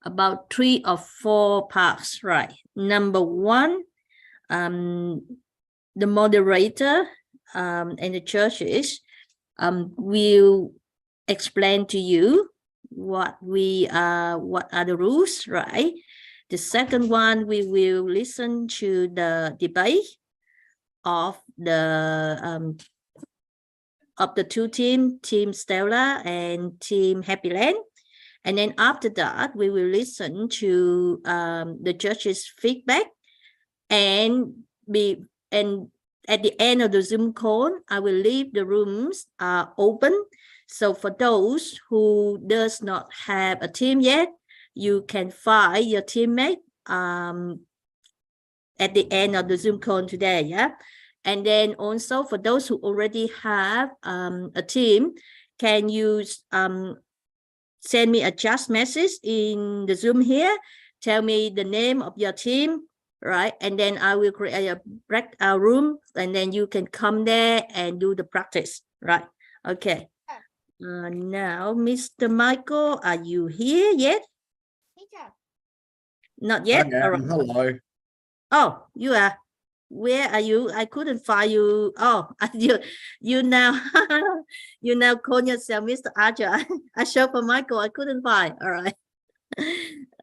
about 3 or 4 parts, right? Number one, the moderator and the churches will explain to you what are the rules, right? The second one, we will listen to the debate of the two teams, Team Stella and Team Happy Land. And then after that, we will listen to the judges' feedback, and at the end of the Zoom call, I will leave the rooms open. So for those who does not have a team yet, you can find your teammate at the end of the Zoom call today, yeah? And then also for those who already have a team, can you send me a chat message in the Zoom here, tell me the name of your team, right? And then I will create a breakout room, and then you can come there and do the practice, right? Okay. Now, Mr. Michael, are you here yet? Teacher. Not yet? All right. Hello. Oh, you are. Where are you? I couldn't find you. Oh, you now you now call yourself Mr. Archer. I showed for Michael. I couldn't find. All right.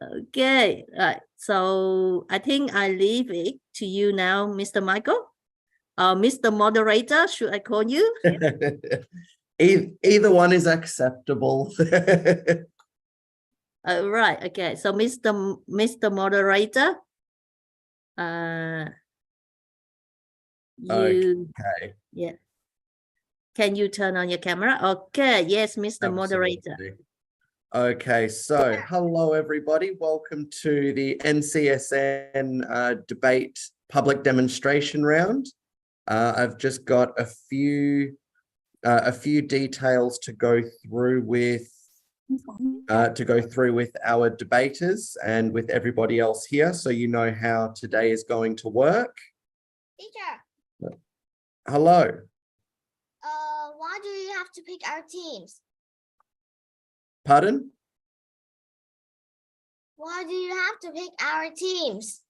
Okay. Right. So I think I leave it to you now, Mr. Michael. Mr. Moderator, should I call you? Either one is acceptable. Right. Okay. So Mr. Moderator, Okay. Yeah. Can you turn on your camera? Okay. Yes, Mr. Absolutely. Moderator. Okay. So hello, everybody. Welcome to the NCSN debate public demonstration round. I've just got a few details to go through with our debaters and with everybody else here, so you know how today is going to work. Teacher. Hello. Why do you have to pick our teams? Pardon? Why do you have to pick our teams?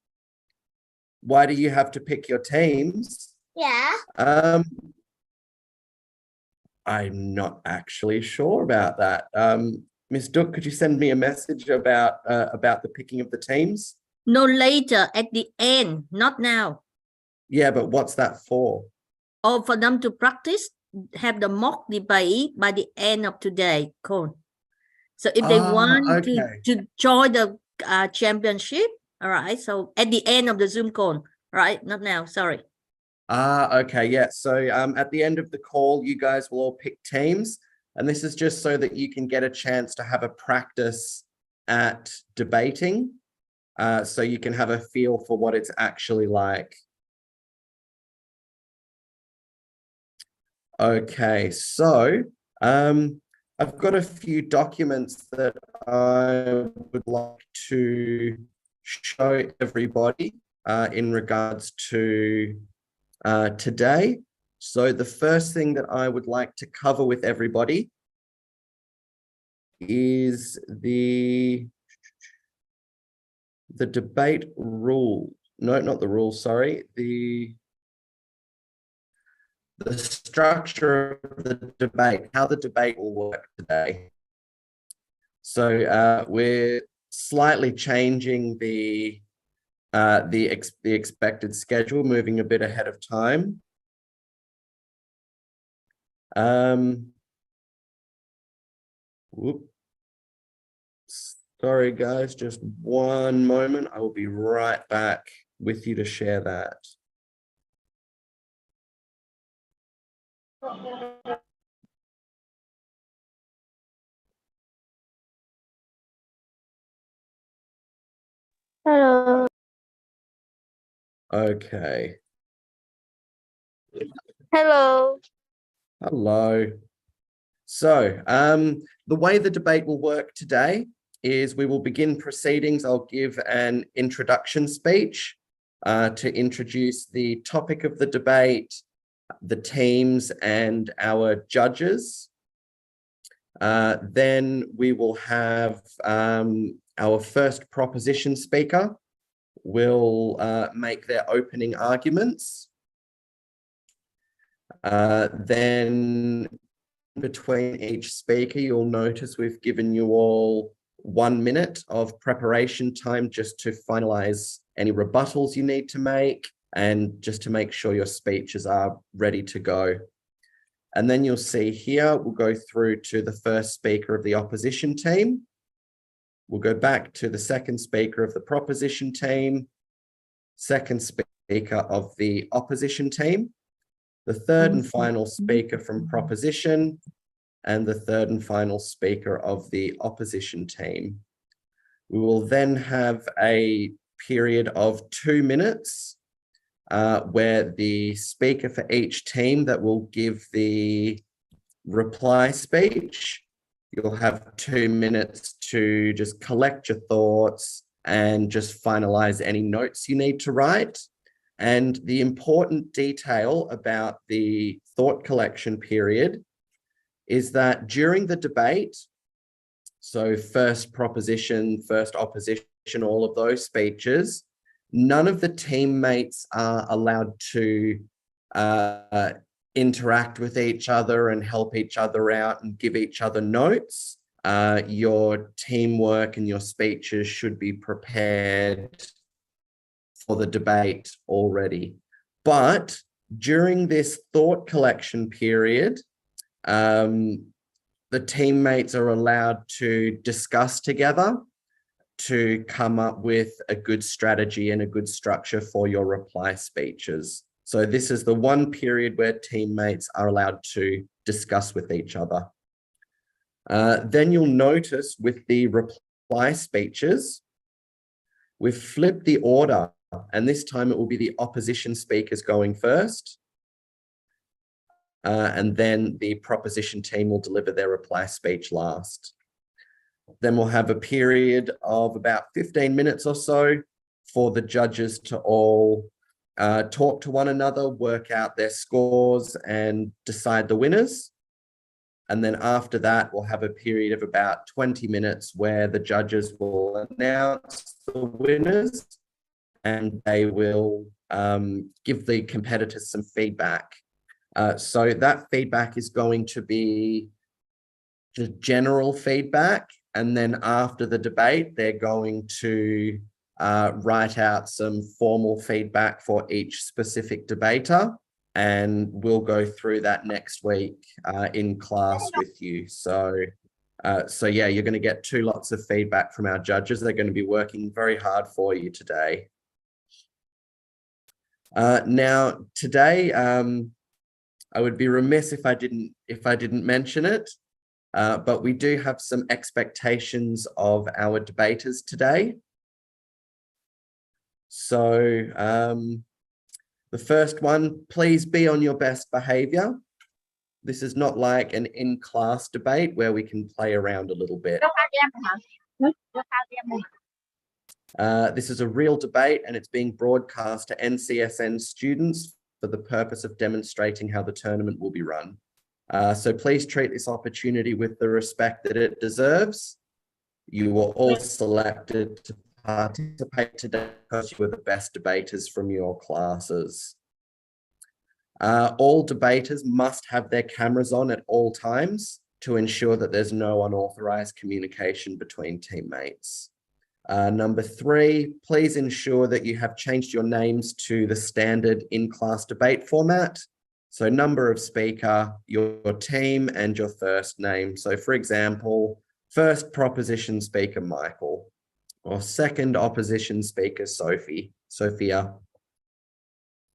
Why do you have to pick your teams? Yeah. I'm not actually sure about that. Miss Duck, could you send me a message about the picking of the teams? No, later, at the end, not now. Yeah, but what's that for? Or for them to practice, have the mock debate by the end of today, Cool. So if they want to join the championship, all right, so at the end of the Zoom call, right? Not now, sorry. Okay, yeah. So at the end of the call, you guys will all pick teams, and this is just so that you can get a chance to have a practice at debating, so you can have a feel for what it's actually like. Okay, so I've got a few documents that I would like to show everybody in regards to today. So the first thing that I would like to cover with everybody is the debate rule. No, not the rule, sorry. The structure of the debate, how the debate will work today. So we're slightly changing the expected schedule, moving a bit ahead of time. Sorry, guys, just one moment. I will be right back with you to share that. Hello. Okay. Hello. Hello. So the way the debate will work today is we will begin proceedings. I'll give an introduction speech to introduce the topic of the debate, the teams, and our judges. Then we will have our first proposition speaker will make their opening arguments. Then between each speaker, you'll notice we've given you all 1 minute of preparation time just to finalize any rebuttals you need to make and just to make sure your speeches are ready to go. And then you'll see here, we'll go through to the first speaker of the opposition team. We'll go back to the second speaker of the proposition team, second speaker of the opposition team, the third and final speaker from proposition, and the third and final speaker of the opposition team. We will then have a period of 2 minutes where the speaker for each team that will give the reply speech, you'll have 2 minutes to just collect your thoughts and just finalize any notes you need to write. And the important detail about the thought collection period is that during the debate, so first proposition, first opposition, all of those speeches, none of the teammates are allowed to interact with each other and help each other out and give each other notes. Your teamwork and your speeches should be prepared for the debate already. But during this thought collection period, the teammates are allowed to discuss together to come up with a good strategy and a good structure for your reply speeches. So this is the one period where teammates are allowed to discuss with each other. Then you'll notice with the reply speeches, we've flipped the order, and this time it will be the opposition speakers going first. And then the proposition team will deliver their reply speech last. Then we'll have a period of about 15 minutes or so for the judges to all talk to one another, work out their scores and decide the winners. And then after that, we'll have a period of about 20 minutes where the judges will announce the winners and they will give the competitors some feedback. So that feedback is going to be just general feedback. And then after the debate, they're going to write out some formal feedback for each specific debater. And we'll go through that next week in class with you. So yeah, you're going to get 2 lots of feedback from our judges. They're going to be working very hard for you today. Now, today, I would be remiss if I didn't mention it, but we do have some expectations of our debaters today. So the first one, please be on your best behavior. This is not like an in-class debate where we can play around a little bit. This is a real debate and it's being broadcast to NCSN students for the purpose of demonstrating how the tournament will be run. So please treat this opportunity with the respect that it deserves. You were all selected to participate today because you were the best debaters from your classes. All debaters must have their cameras on at all times to ensure that there's no unauthorized communication between teammates. Number 3, please ensure that you have changed your names to the standard in-class debate format. So number of speaker, your team, and your first name. So for example, first proposition speaker, Michael, or second opposition speaker, Sophia.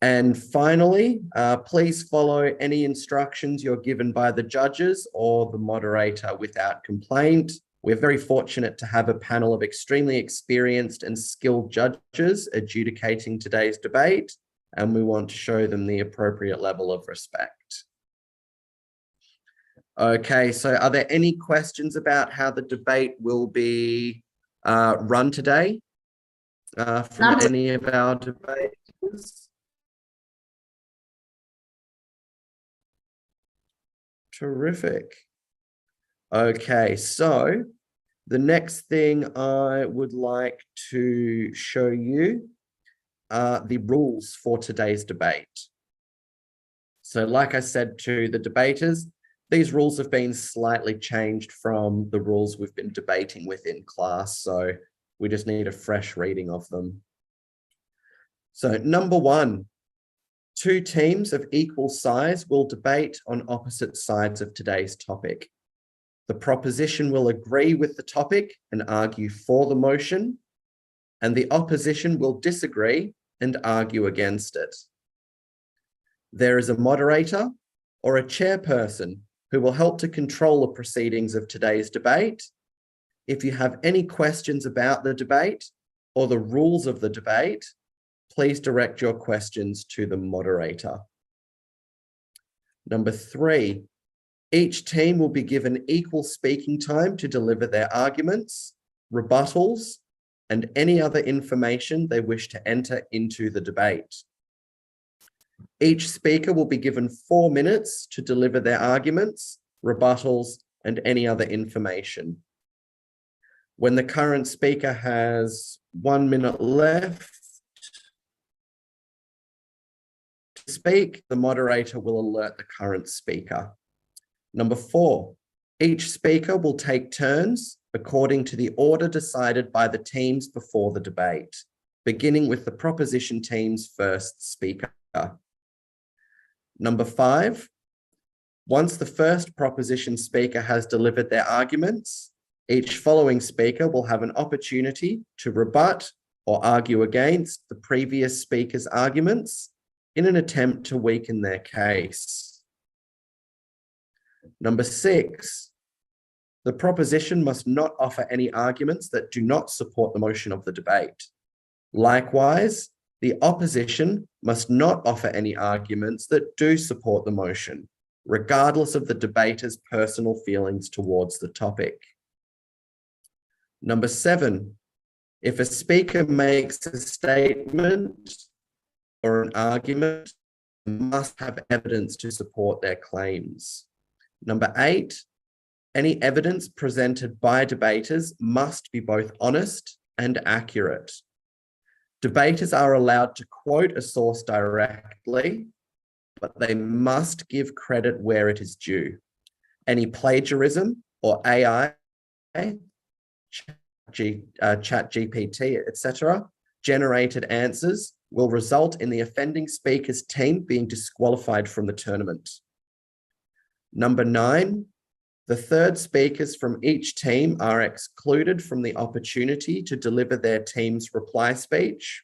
And finally, please follow any instructions you're given by the judges or the moderator without complaint. We're very fortunate to have a panel of extremely experienced and skilled judges adjudicating today's debate, and we want to show them the appropriate level of respect. Okay, so are there any questions about how the debate will be run today from any of our debaters? Terrific. Okay, so The next thing I would like to show you are the rules for today's debate. So like I said to the debaters, these rules have been slightly changed from the rules we've been debating within class, so we just need a fresh reading of them. So number 1, 2 teams of equal size will debate on opposite sides of today's topic. The proposition will agree with the topic and argue for the motion, and the opposition will disagree and argue against it. There is a moderator or a chairperson who will help to control the proceedings of today's debate. If you have any questions about the debate or the rules of the debate, please direct your questions to the moderator. Number 3, each team will be given equal speaking time to deliver their arguments, rebuttals, and any other information they wish to enter into the debate. Each speaker will be given 4 minutes to deliver their arguments, rebuttals, and any other information. When the current speaker has 1 minute left to speak, the moderator will alert the current speaker. Number 4, each speaker will take turns according to the order decided by the teams before the debate, beginning with the proposition team's first speaker. Number 5, once the first proposition speaker has delivered their arguments, each following speaker will have an opportunity to rebut or argue against the previous speaker's arguments in an attempt to weaken their case. Number 6, the proposition must not offer any arguments that do not support the motion of the debate. Likewise, the opposition must not offer any arguments that do support the motion, regardless of the debater's personal feelings towards the topic. Number 7, if a speaker makes a statement or an argument, they must have evidence to support their claims. Number 8, any evidence presented by debaters must be both honest and accurate. Debaters are allowed to quote a source directly, but they must give credit where it is due. Any plagiarism or AI, ChatGPT, etc., generated answers will result in the offending speaker's team being disqualified from the tournament. Number 9, the third speakers from each team are excluded from the opportunity to deliver their team's reply speech.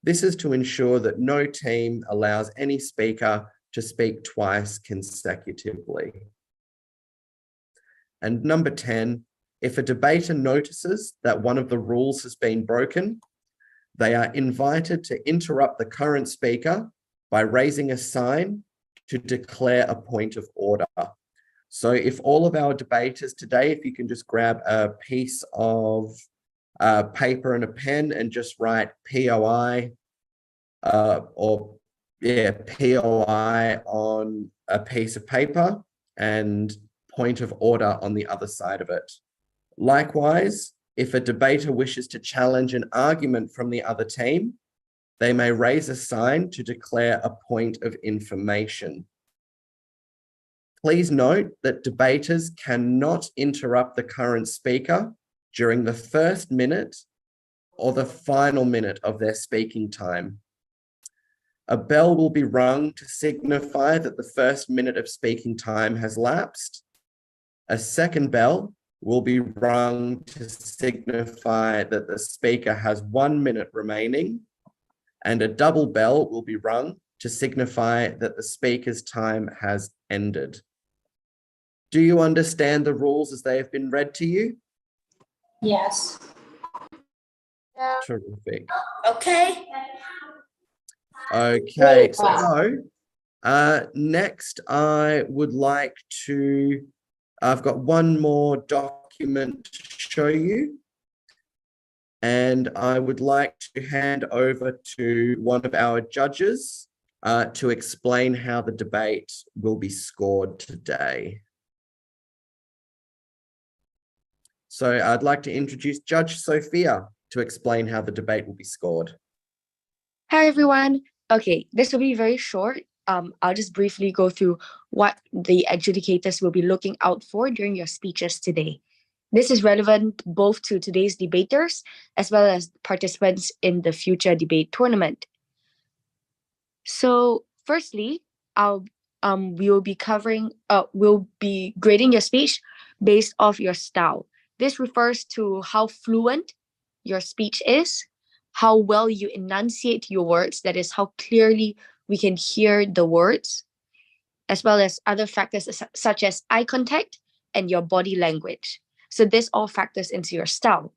This is to ensure that no team allows any speaker to speak twice consecutively. And number 10, if a debater notices that one of the rules has been broken, they are invited to interrupt the current speaker by raising a sign to declare a point of order. So if all of our debaters today, if you can just grab a piece of paper and a pen and just write POI POI on a piece of paper and point of order on the other side of it. Likewise, if a debater wishes to challenge an argument from the other team, they may raise a sign to declare a point of information. Please note that debaters cannot interrupt the current speaker during the first minute or the final minute of their speaking time. A bell will be rung to signify that the first minute of speaking time has lapsed. A second bell will be rung to signify that the speaker has 1 minute remaining, and a double bell will be rung to signify that the speaker's time has ended. Do you understand the rules as they have been read to you? Yes. Terrific. Okay. Okay, so next I would like to, I've got one more document to show you, and I would like to hand over to one of our judges to explain how the debate will be scored today. So I'd like to introduce Judge Sophia to explain how the debate will be scored. Hi, everyone. Okay, this will be very short. I'll just briefly go through what the adjudicators will be looking out for during your speeches today. This is relevant both to today's debaters as well as participants in the future debate tournament. So, firstly, we'll be grading your speech based off your style. This refers to how fluent your speech is, how well you enunciate your words, that is, how clearly we can hear the words, as well as other factors such as eye contact and your body language. So this all factors into your style.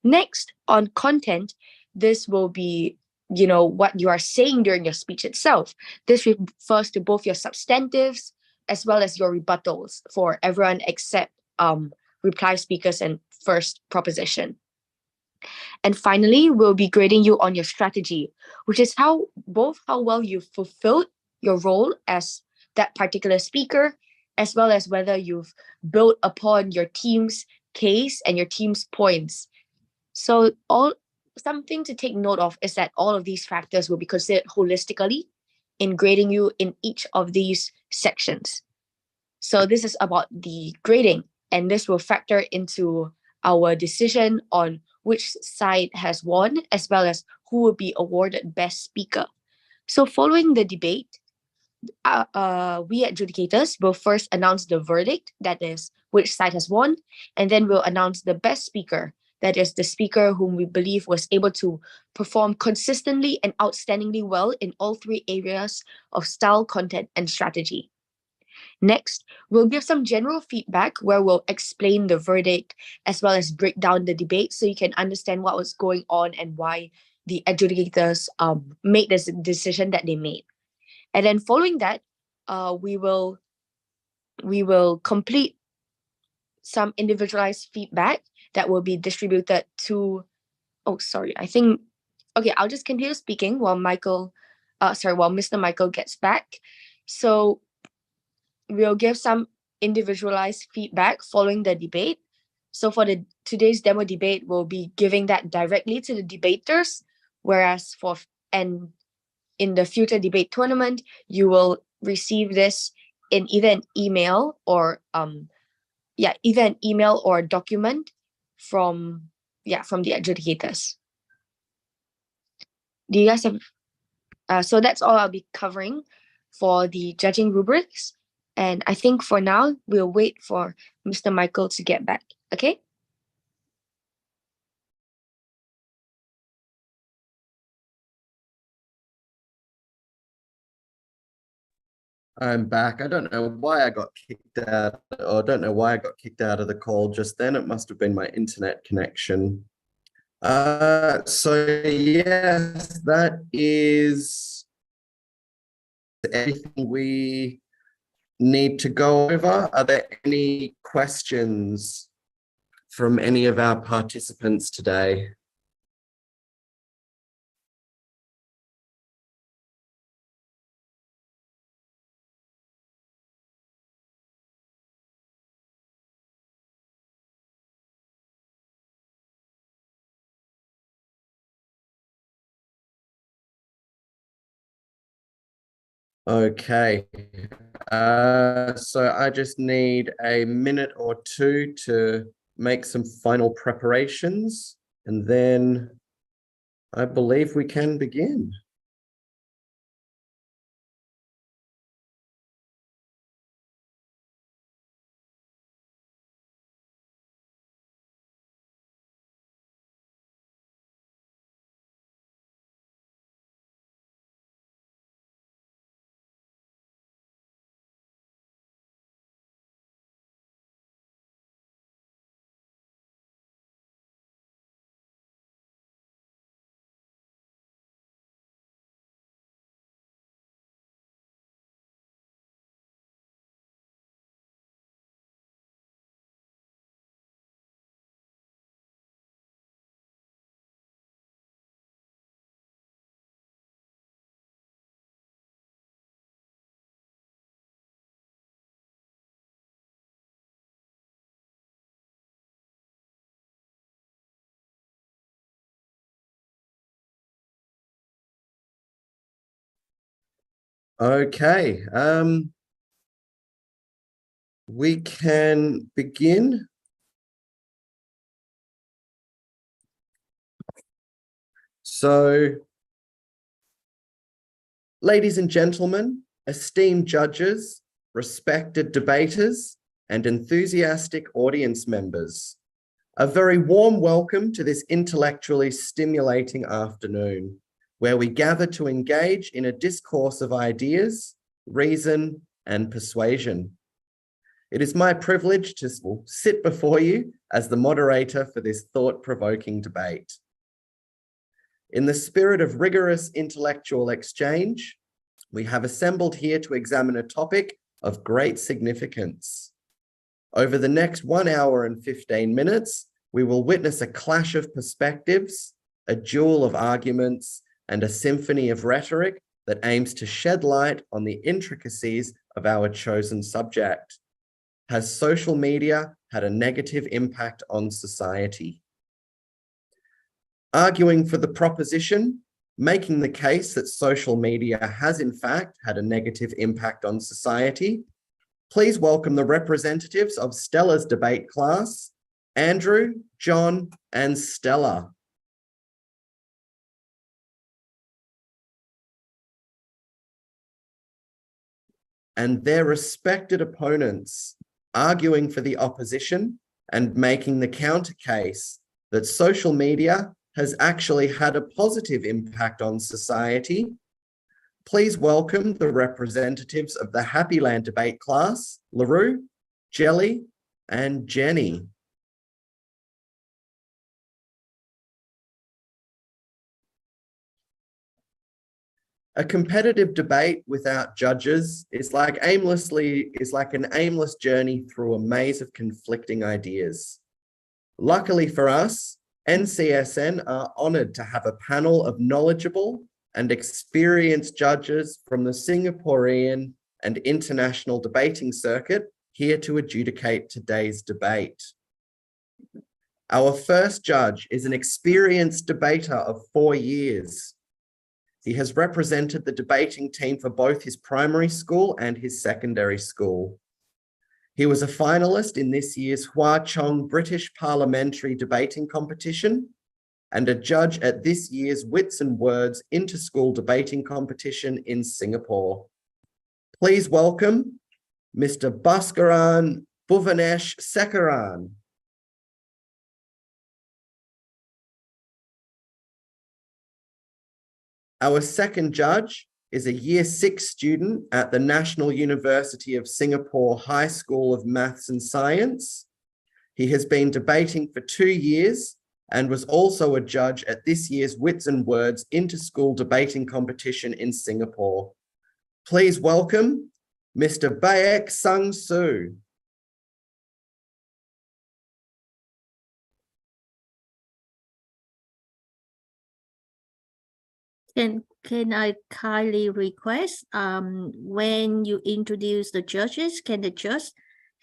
Next, on content, this will be, what you are saying during your speech itself. This refers to both your substantives as well as your rebuttals for everyone except reply speakers and first proposition. And finally, we'll be grading you on your strategy, which is how well you fulfilled your role as that particular speaker, as well as whether you've built upon your team's case and your team's points. So something to take note of is that all of these factors will be considered holistically in grading you in each of these sections. So this is about the grading, and this will factor into our decision on which side has won, as well as who will be awarded best speaker. So following the debate, we adjudicators will first announce the verdict, that is, which side has won, and then we'll announce the best speaker, that is, the speaker whom we believe was able to perform consistently and outstandingly well in all three areas of style, content, and strategy. Next, we'll give some general feedback where we'll explain the verdict as well as break down the debate so you can understand what was going on and why the adjudicators made this decision that they made. And then following that, we will complete some individualized feedback that will be distributed to, I'll just continue speaking while Mr. Michael gets back. So we'll give some individualized feedback following the debate. So for today's demo debate, we'll be giving that directly to the debaters, whereas in the future debate tournament, you will receive this in either an email or a document from the adjudicators. Do you guys have? So that's all I'll be covering for the judging rubrics. And I think for now, we'll wait for Mr. Michael to get back. Okay? I'm back. I don't know why I got kicked out, or don't know why I got kicked out of the call just then. It must have been my internet connection. So yes, that is everything we need to go over. Are there any questions from any of our participants today? Okay, so I just need a minute or two to make some final preparations, and then I believe we can begin. Okay, we can begin. So, ladies and gentlemen, esteemed judges, respected debaters, and enthusiastic audience members, a very warm welcome to this intellectually stimulating afternoon, where we gather to engage in a discourse of ideas, reason, and persuasion. It is my privilege to sit before you as the moderator for this thought-provoking debate. In the spirit of rigorous intellectual exchange, we have assembled here to examine a topic of great significance. Over the next 1 hour and 15 minutes, we will witness a clash of perspectives, a duel of arguments, and a symphony of rhetoric that aims to shed light on the intricacies of our chosen subject. Has social media had a negative impact on society? Arguing for the proposition, making the case that social media has in fact had a negative impact on society, please welcome the representatives of Stella's debate class, Andrew, John, and Stella. And their respected opponents, arguing for the opposition and making the counter case that social media has actually had a positive impact on society. Please welcome the representatives of the Happy Land debate class, LaRue, Jelly, and Jenny. A competitive debate without judges is like an aimless journey through a maze of conflicting ideas. Luckily for us, NCSN are honored to have a panel of knowledgeable and experienced judges from the Singaporean and international debating circuit here to adjudicate today's debate. Our first judge is an experienced debater of 4 years. He has represented the debating team for both his primary school and his secondary school. He was a finalist in this year's Hwa Chong British Parliamentary Debating Competition and a judge at this year's Wits and Words Inter-School Debating Competition in Singapore. Please welcome Mr. Bhaskaran Bhuvanesh Sekaran. Our second judge is a Year 6 student at the National University of Singapore High School of Maths and Science. He has been debating for 2 years and was also a judge at this year's Wits and Words Inter-School Debating Competition in Singapore. Please welcome Mr. Baek Sung Soo. Can I kindly request, when you introduce the judges, can the judge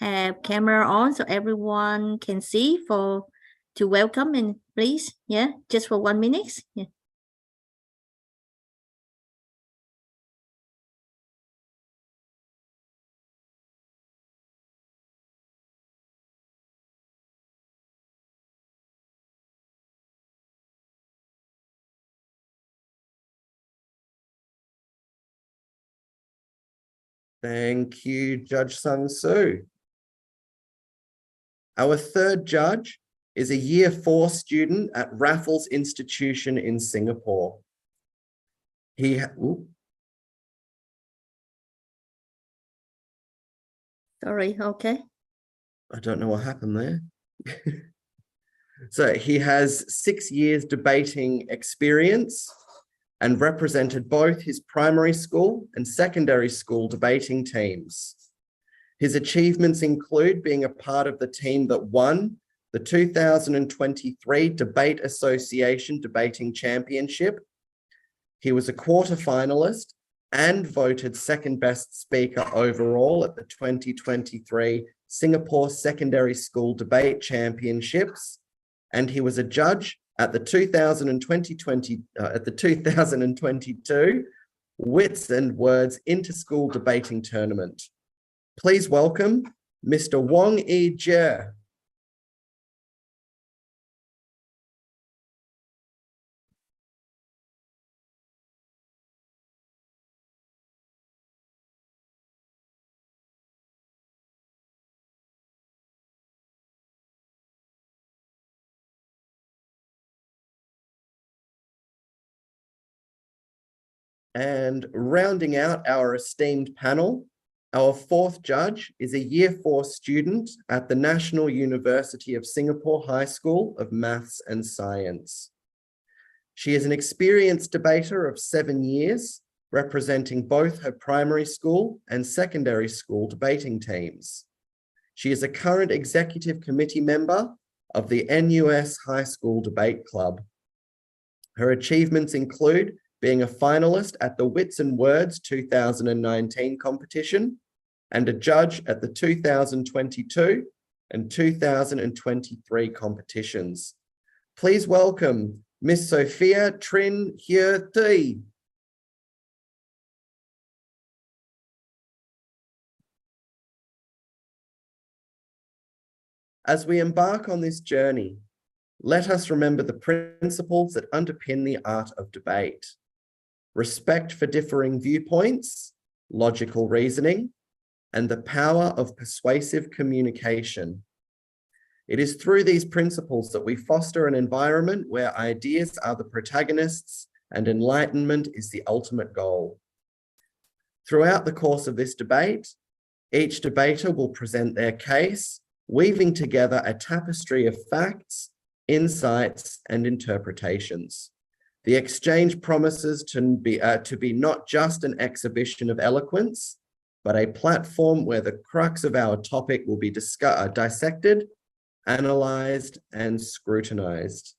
have camera on so everyone can see to welcome, and please, yeah, just for 1 minute. Yeah. Thank you, Judge Sung Soo. Our third judge is a Year 4 student at Raffles Institution in Singapore. Sorry, okay. I don't know what happened there. So he has 6 years debating experience and represented both his primary school and secondary school debating teams. His achievements include being a part of the team that won the 2023 Debate Association Debating Championship. He was a quarter-finalist and voted second best speaker overall at the 2023 Singapore Secondary School Debate Championships. And he was a judge at the 2022 Wits and Words Inter-School Debating Tournament. Please welcome Mr. Wong E. Jie. And rounding out our esteemed panel, our fourth judge is a Year 4 student at the National University of Singapore High School of Maths and Science. She is an experienced debater of 7 years, representing both her primary school and secondary school debating teams. She is a current executive committee member of the NUS High School Debate Club. Her achievements include being a finalist at the Wits and Words 2019 competition and a judge at the 2022 and 2023 competitions. Please welcome Miss Sophia Trinh Hue Thi. As we embark on this journey, let us remember the principles that underpin the art of debate. Respect for differing viewpoints, logical reasoning, and the power of persuasive communication. It is through these principles that we foster an environment where ideas are the protagonists and enlightenment is the ultimate goal. Throughout the course of this debate, each debater will present their case, weaving together a tapestry of facts, insights, and interpretations. The exchange promises to be not just an exhibition of eloquence, but a platform where the crux of our topic will be dissected, analyzed, and scrutinized.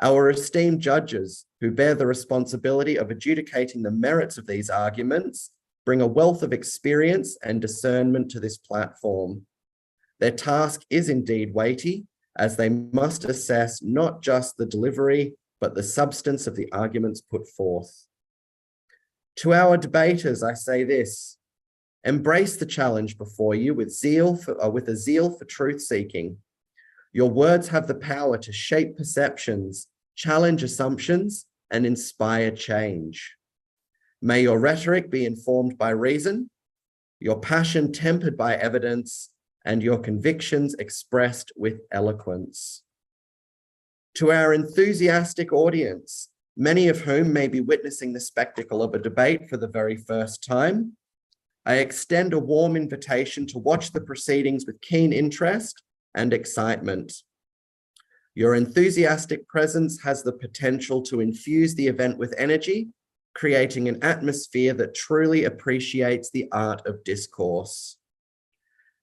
Our esteemed judges, who bear the responsibility of adjudicating the merits of these arguments, bring a wealth of experience and discernment to this platform. Their task is indeed weighty, as they must assess not just the delivery, but the substance of the arguments put forth. To our debaters, I say this: embrace the challenge before you with a zeal for truth-seeking. Your words have the power to shape perceptions, challenge assumptions, and inspire change. May your rhetoric be informed by reason, your passion tempered by evidence, and your convictions expressed with eloquence. To our enthusiastic audience, many of whom may be witnessing the spectacle of a debate for the very first time, I extend a warm invitation to watch the proceedings with keen interest and excitement. Your enthusiastic presence has the potential to infuse the event with energy, creating an atmosphere that truly appreciates the art of discourse.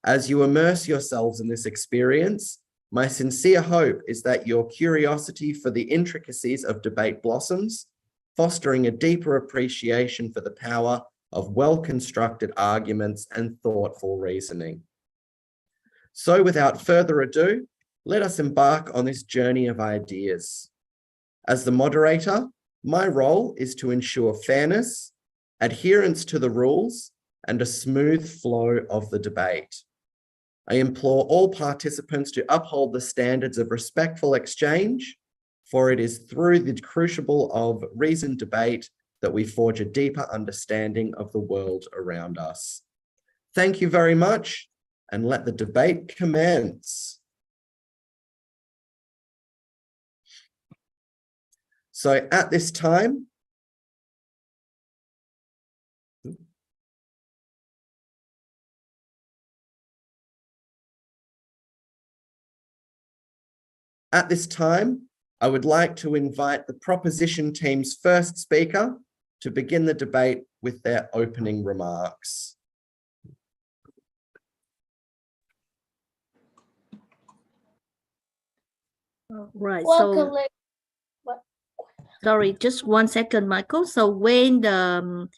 As you immerse yourselves in this experience, my sincere hope is that your curiosity for the intricacies of debate blossoms, fostering a deeper appreciation for the power of well-constructed arguments and thoughtful reasoning. So without further ado, let us embark on this journey of ideas. As the moderator, my role is to ensure fairness, adherence to the rules, and a smooth flow of the debate. I implore all participants to uphold the standards of respectful exchange, for it is through the crucible of reasoned debate that we forge a deeper understanding of the world around us. Thank you very much, and let the debate commence. So at this time, I would like to invite the proposition team's first speaker to begin the debate with their opening remarks. Right. Welcome, Sorry, just 1 second, Michael. So when the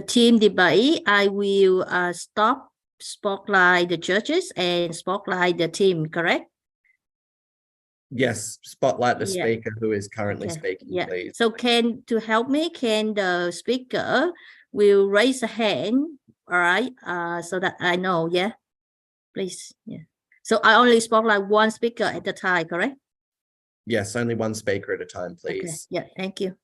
team debate, I will stop spotlight the judges and spotlight the team, correct? Yes, spotlight the Yeah. speaker who is currently Okay, speaking, yeah. please. So to help me, can the speaker will raise a hand, all right? So that I know, yeah, please, yeah. So I only spotlight one speaker at a time, correct? Yes, only one speaker at a time, Okay, please. yeah, thank you.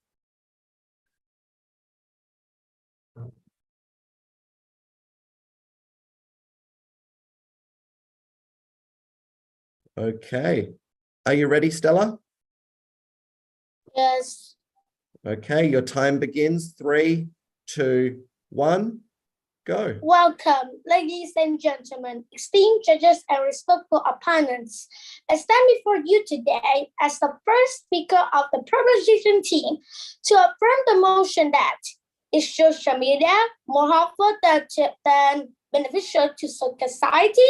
Okay. Are you ready, Stella? Yes. Okay, your time begins. 3, 2, 1, go. Welcome, ladies and gentlemen, esteemed judges and respectful opponents. I stand before you today as the first speaker of the proposition team to affirm the motion that is social media more harmful than beneficial to society?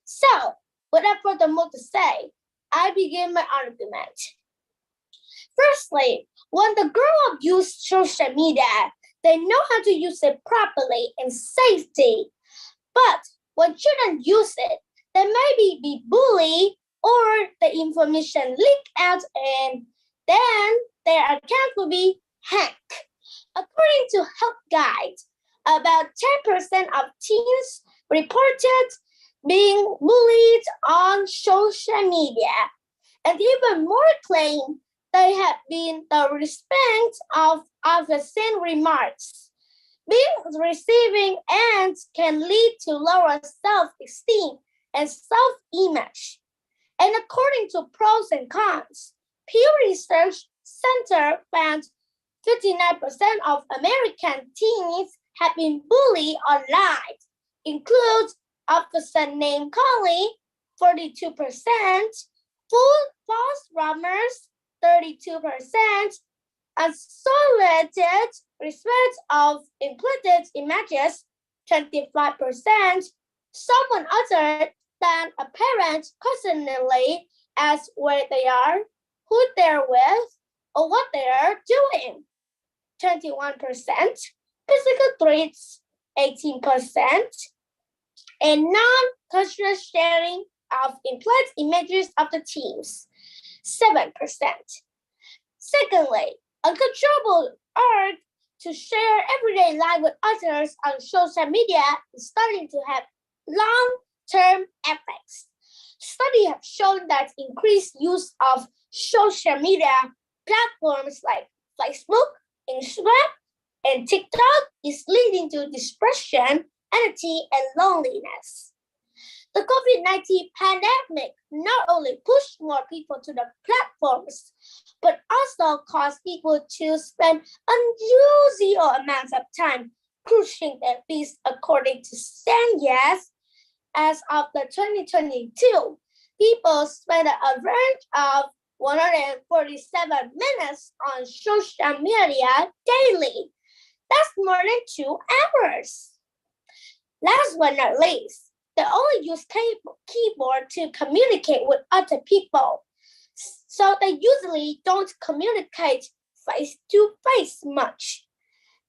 So, without further more to say, I begin my argument. Firstly, when the grown up use social media, they know how to use it properly and safety. But when children use it, they maybe be bullied or the information leak out and then their account will be hacked. According to Help Guide, about 10% of teens reported being bullied on social media, and even more claim they have been the recipient of obscene remarks. Being receiving ends can lead to lower self-esteem and self-image. And according to pros and cons, Pew Research Center found 59% of American teens have been bullied online, includes officer name calling, 42%, false rumors, 32%, isolated respect of implicit images, 25%, someone other than a parent personally as where they are, who they're with, or what they are doing, 21%, physical threats, 18%, and non-conscious sharing of implicit images of the teams, 7%. Secondly, uncontrollable urge to share everyday life with others on social media is starting to have long-term effects. Studies have shown that increased use of social media platforms like Facebook, Instagram, and TikTok is leading to depression, anxiety, and loneliness. The COVID-19 pandemic not only pushed more people to the platforms, but also caused people to spend unusual amounts of time crushing their feet, according to Sanyas. As of the 2022, people spend an average of 147 minutes on social media daily. That's more than 2 hours. Last but not least, they only use keyboard to communicate with other people. So they usually don't communicate face to face much.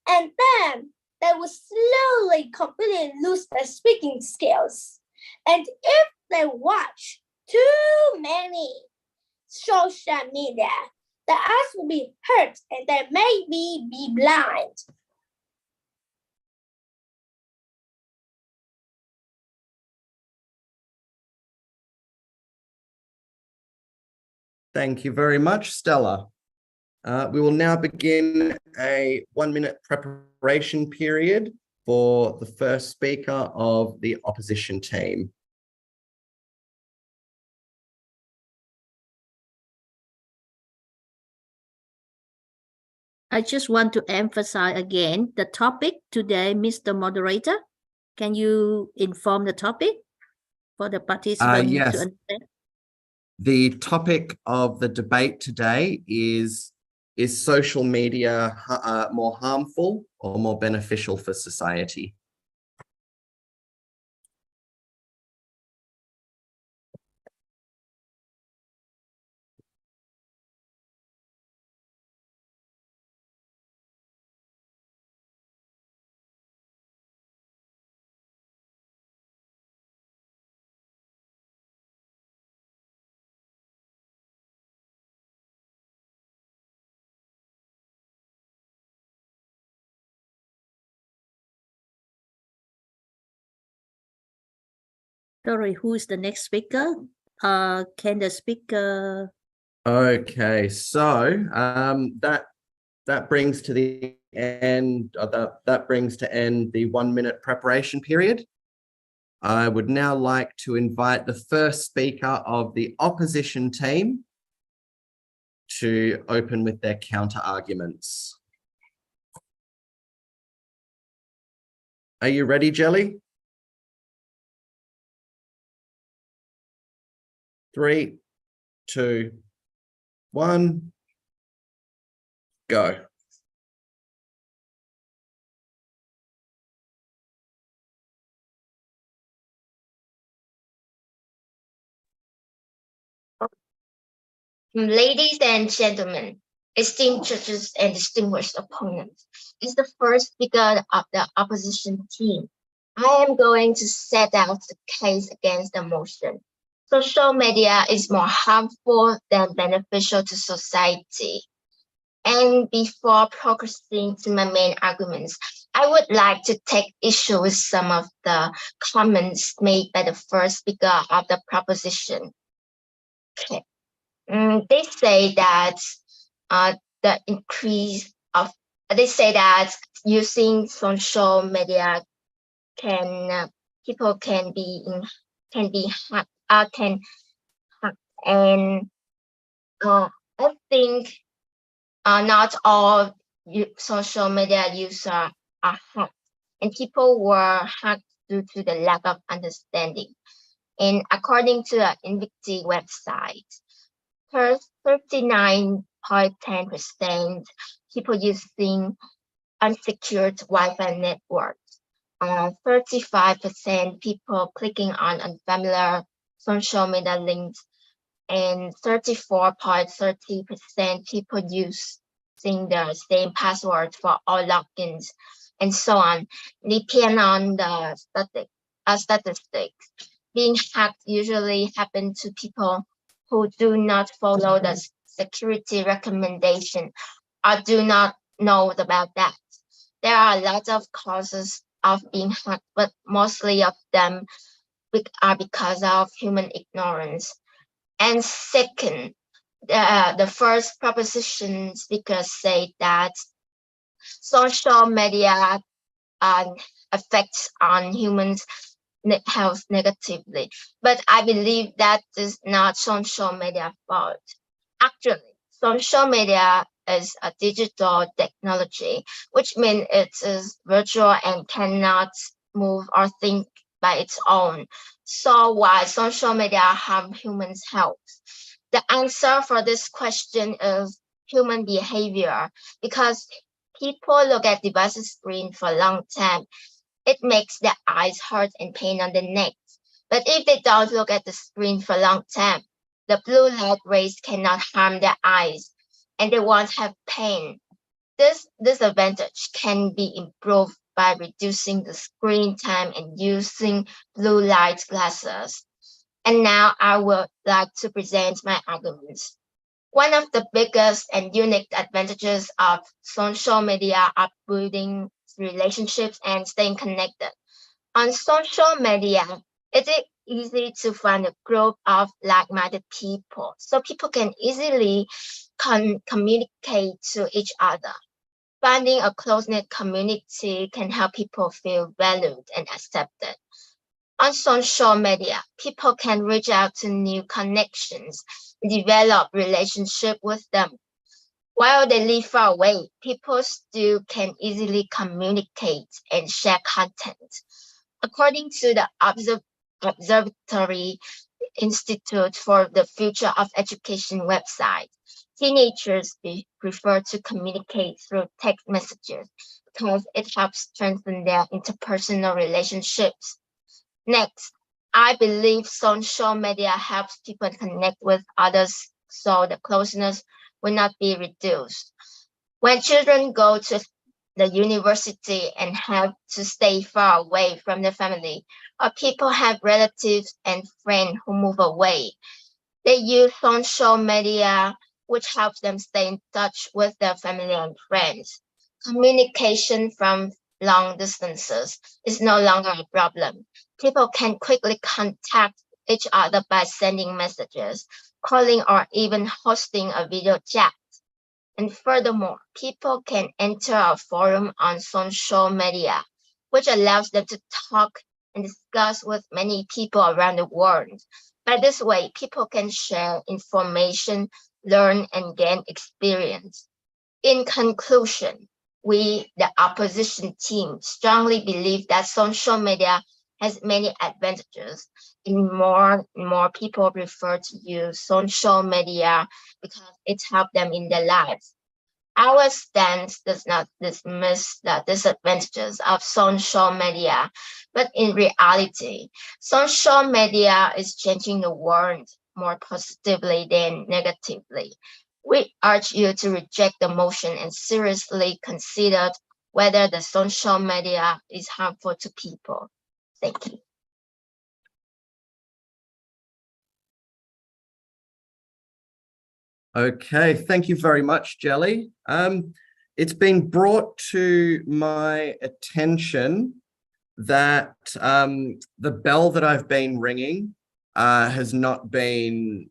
And then they will slowly completely lose their speaking skills. And if they watch too many social media, the eyes will be hurt and they may be blind. Thank you very much, Stella. We will now begin a 1-minute preparation period for the first speaker of the opposition team. I just want to emphasize again the topic today, Mr. Moderator. Can you inform the topic for the participants to Yes. understand? The topic of the debate today is social media more harmful or more beneficial for society? Sorry, who's the next speaker? Can the speaker? Okay, so that brings to the end, that brings to end the 1 minute preparation period. I would now like to invite the first speaker of the opposition team to open with their counter arguments. Are you ready, Jelly? 3, 2, 1, go. Ladies and gentlemen, esteemed judges and distinguished opponents, as the first speaker of the opposition team, I am going to set out the case against the motion. Social media is more harmful than beneficial to society. And before progressing to my main arguments, I would like to take issue with some of the comments made by the first speaker of the proposition. Okay. They say that the increase of using social media can people can be hacked and I think not all social media users are hacked, and people were hacked due to the lack of understanding. And according to the Invicti website, 39.10% people using unsecured Wi-Fi networks, 35% people clicking on unfamiliar social media links, and 34.30% people using the same password for all logins, and so on. Depending on the statistics, being hacked usually happens to people who do not follow the security recommendation or do not know about that. There are a lot of causes of being hacked, but mostly of them are because of human ignorance. And second, the first proposition speaker said that social media affects on humans' health negatively, but I believe that is not social media fault. Actually, social media is a digital technology, which means it is virtual and cannot move or think by its own. So why social media harm humans' health? The answer for this question is human behavior, because people look at devices screen for a long time. It makes their eyes hurt and pain on the neck. But if they don't look at the screen for a long time, the blue light rays cannot harm their eyes, and they won't have pain. This disadvantage can be improved by reducing the screen time and using blue light glasses. And now I would like to present my arguments. One of the biggest and unique advantages of social media are building relationships and staying connected. On social media, it is easy to find a group of like-minded people, so people can easily communicate to each other. Finding a close-knit community can help people feel valued and accepted. On social media, people can reach out to new connections, develop relationships with them. While they live far away, people still can easily communicate and share content. According to the Observatory Institute for the Future of Education website, teenagers prefer to communicate through text messages because it helps strengthen their interpersonal relationships. Next, I believe social media helps people connect with others, so the closeness will not be reduced. When children go to the university and have to stay far away from their family, or people have relatives and friends who move away, they use social media, which helps them stay in touch with their family and friends. Communication from long distances is no longer a problem. People can quickly contact each other by sending messages, calling, or even hosting a video chat. And furthermore, people can enter a forum on social media, which allows them to talk and discuss with many people around the world. By this way, people can share information, learn, and gain experience. In conclusion, we, the opposition team, strongly believe that social media has many advantages, and more and more people prefer to use social media because it helps them in their lives. Our stance does not dismiss the disadvantages of social media, but in reality, social media is changing the world more positively than negatively. We urge you to reject the motion and seriously consider whether the social media is harmful to people. Thank you. Okay, thank you very much, Jelly. It's been brought to my attention that the bell that I've been ringing has not been,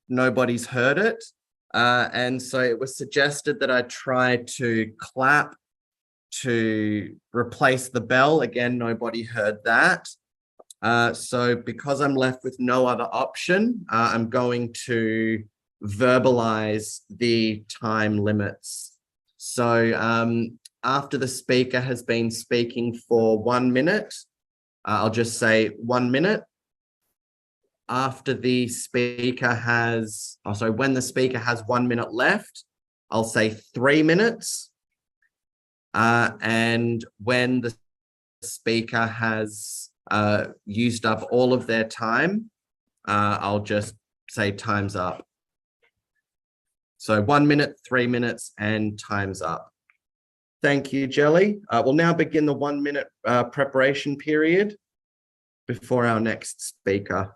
nobody's heard it. And so it was suggested that I try to clap to replace the bell. Again, nobody heard that. So because I'm left with no other option, I'm going to verbalize the time limits. So after the speaker has been speaking for 1 minute, I'll just say 1 minute. After the speaker has, when the speaker has 1 minute left, I'll say 3 minutes. And when the speaker has used up all of their time, I'll just say time's up. So 1 minute, 3 minutes, and time's up. Thank you, Jelly. We'll now begin the 1 minute preparation period before our next speaker.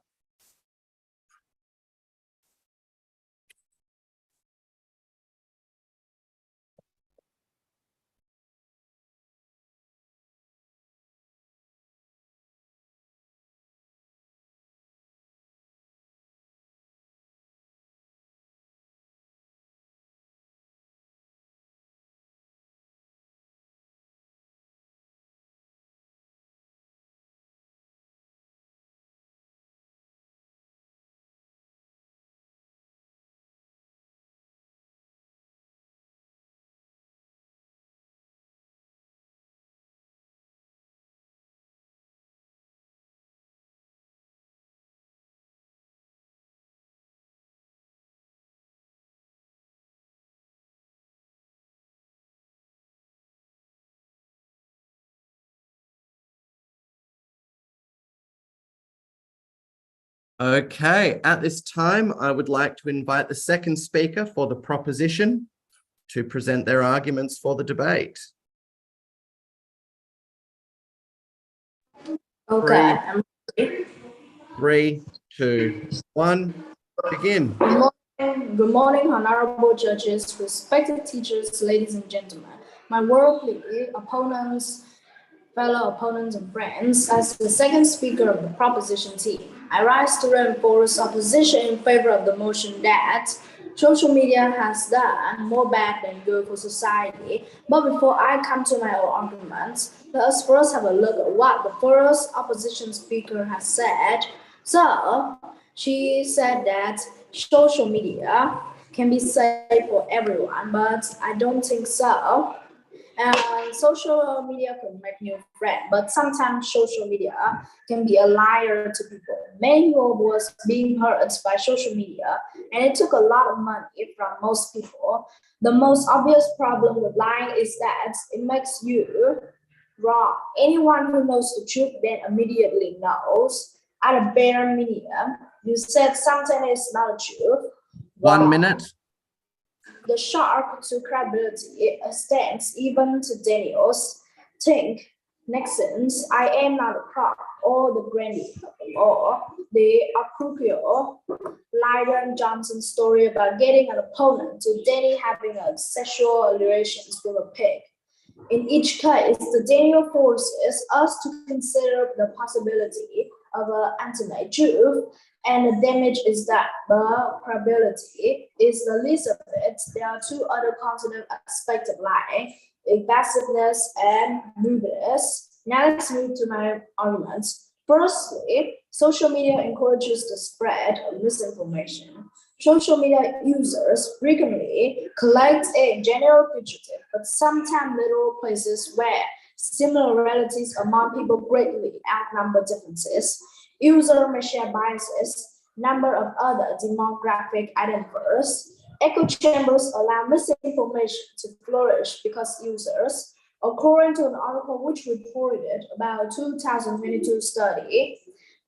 Okay, at this time, I would like to invite the second speaker for the proposition to present their arguments for the debate. Okay. 3, 2, 1, begin. Good morning, honorable judges, respected teachers, ladies and gentlemen. My worldly opponents, fellow opponents and friends, as the second speaker of the proposition team, I rise to reinforce opposition in favor of the motion that social media has done more bad than good for society. But before I come to my own arguments, let us first have a look at what the first opposition speaker has said. So, she said that social media can be safe for everyone, but I don't think so. And social media can make new friends, but sometimes social media can be a liar to people. Many people was being hurt by social media, and it took a lot of money from most people. The most obvious problem with lying is that it makes you wrong. Anyone who knows the truth then immediately knows. At a bare minimum, you said something is not true. 1 minute. The sharp to credibility extends even to Daniels. Think Nixon's I am not a prop, or the Brandy, or the Acupio, Lyndon Johnson's story about getting an opponent to Danny having a sexual relations with a pig. In each case, the danger forces us to consider the possibility of an alternate truth, and the damage is that the probability is the least of it. There are two other considered aspects of lying: evasiveness and moodiness. Now let's move to my arguments. Firstly, social media encourages the spread of misinformation. Social media users frequently collect a general fugitive, but sometimes little places where similarities among people greatly outnumber differences. Users may share biases, number of other demographic identifiers. Echo chambers allow misinformation to flourish because users, according to an article which reported about 2022 study,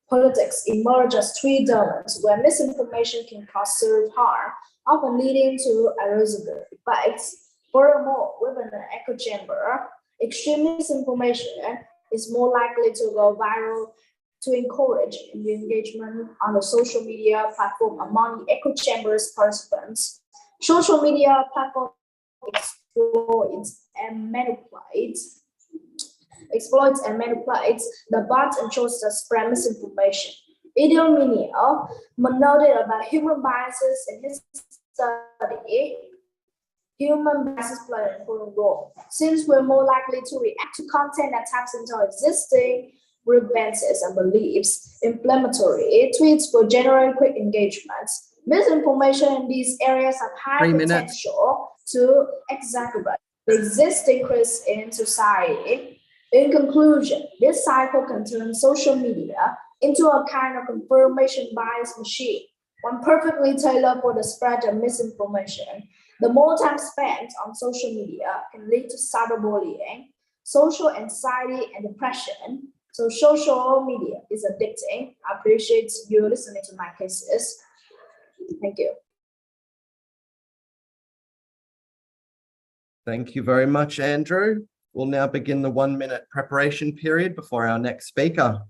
politics emerge as three domains where misinformation can cause serious harm, often leading to irreversible effects. Furthermore, within an echo chamber, extreme misinformation is more likely to go viral, to encourage the engagement on the social media platform among the echo chamber's participants. Social media platform exploits and manipulates the bots and shows that spread misinformation. Idiomenia noted about human biases in his study. Human biases play an important role, since we're more likely to react to content that taps into our existing grievances and beliefs. Inflammatory tweets will generate quick engagements. Misinformation in these areas have high 3 minutes. potential to exacerbate the existing crisis in society. In conclusion, this cycle can turn social media into a kind of confirmation bias machine, one perfectly tailored for the spread of misinformation. The more time spent on social media can lead to cyberbullying, social anxiety, and depression. So social media is addicting. I appreciate you listening to my cases. Thank you. Thank you very much, Andrew. We'll now begin the 1 minute preparation period before our next speaker.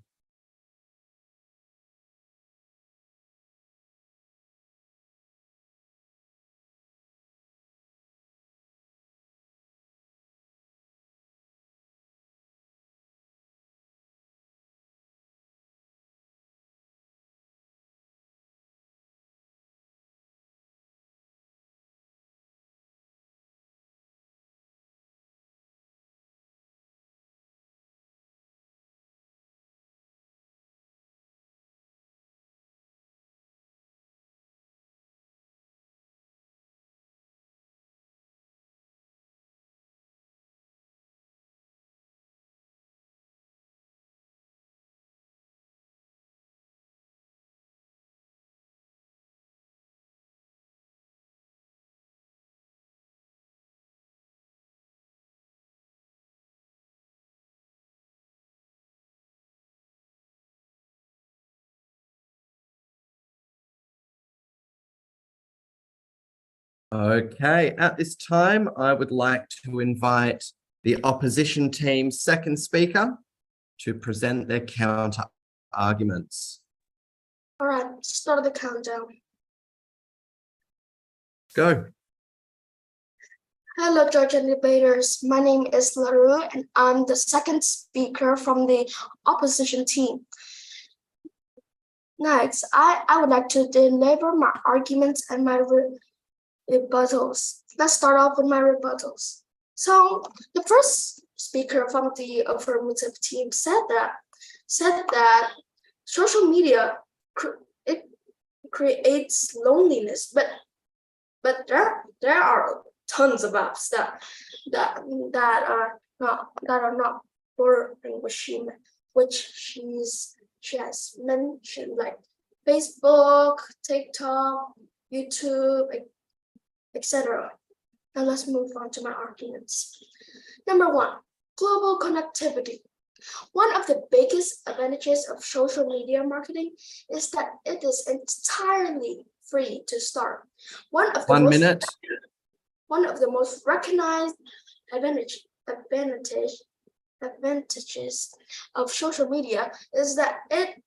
Okay, at this time, I would like to invite the opposition team's second speaker to present their counter arguments. All right, start the countdown. Go. Hello, judge and debaters. My name is LaRue, and I'm the second speaker from the opposition team. Next, I would like to deliver my arguments and my rebuttals. Let's start off with my rebuttals. So the first speaker from the affirmative team said that social media creates loneliness, but there are tons of apps that are not boring, which she has mentioned, like Facebook, TikTok, YouTube, etc. Now let's move on to my arguments. Number one, global connectivity. One of the biggest advantages of social media marketing is that it is entirely free to start. One of the most recognized advantages of social media is that it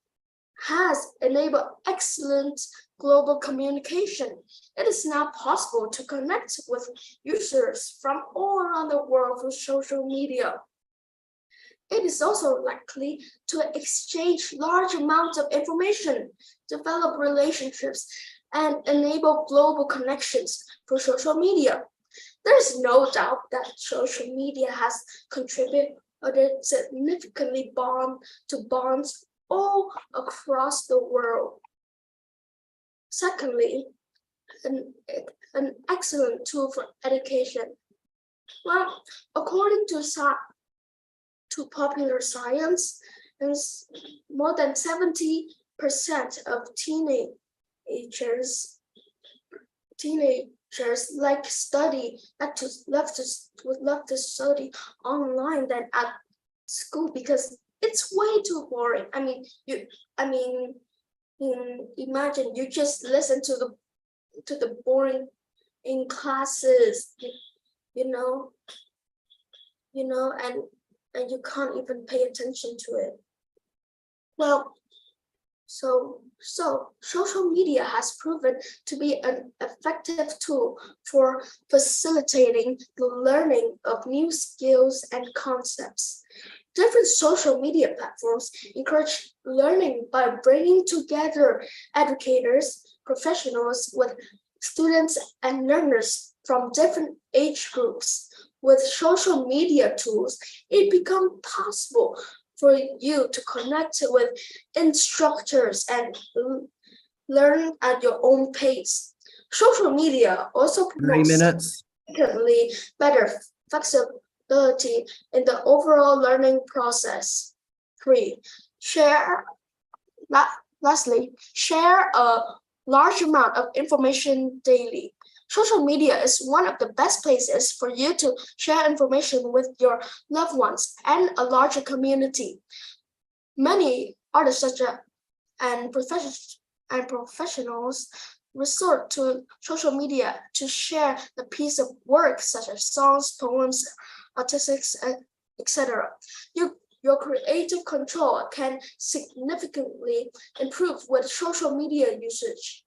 has enabled excellent global communication. It is now possible to connect with users from all around the world through social media. It is also likely to exchange large amounts of information, develop relationships, and enable global connections through social media. There is no doubt that social media has contributed significantly to bonds all across the world. Secondly, an excellent tool for education. Well, according to popular science, more than 70% of teenagers would love to study online than at school because it's way too boring. Imagine you just listen to the boring in classes, and you can't even pay attention to it. Well, so social media has proven to be an effective tool for facilitating the learning of new skills and concepts. Different social media platforms encourage learning by bringing together educators, professionals with students and learners from different age groups. With social media tools, it becomes possible for you to connect with instructors and learn at your own pace. Social media also 3 promotes minutes. significantly better flexibility in the overall learning process. 3. Lastly, share a large amount of information daily. Social media is one of the best places for you to share information with your loved ones and a larger community. Many artists and professionals resort to social media to share the piece of work such as songs, poems, artistics, etc. Your creative control can significantly improve with social media usage.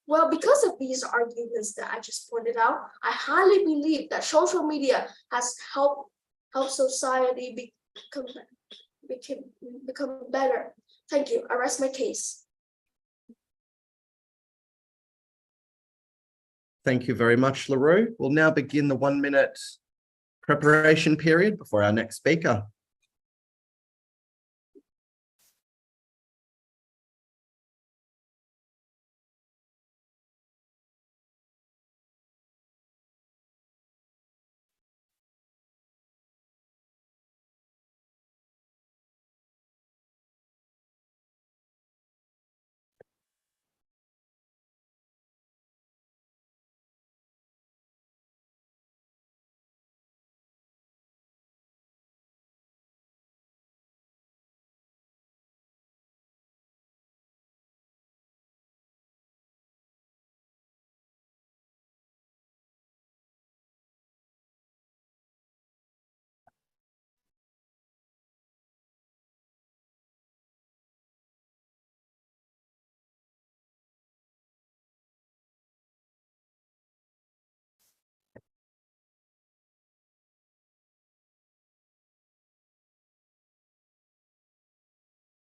Well, because of these arguments that I just pointed out, I highly believe that social media has helped society become better. Thank you. I rest my case. Thank you very much, LaRue. We'll now begin the 1 minute preparation period before our next speaker.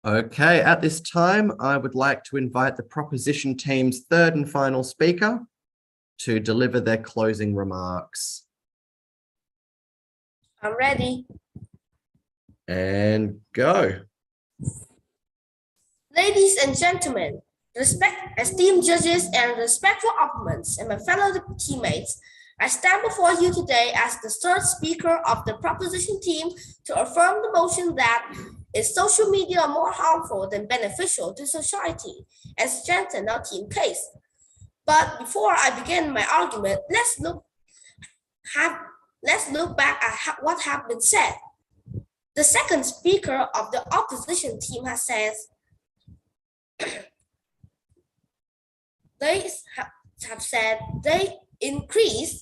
Okay, at this time, I would like to invite the proposition team's third and final speaker to deliver their closing remarks. I'm ready. And go. Ladies and gentlemen, esteemed judges and respectful opponents and my fellow teammates, I stand before you today as the third speaker of the proposition team to affirm the motion that is social media more harmful than beneficial to society and strengthen our team case. But before I begin my argument, let's look back at what has been said. The second speaker of the opposition team has said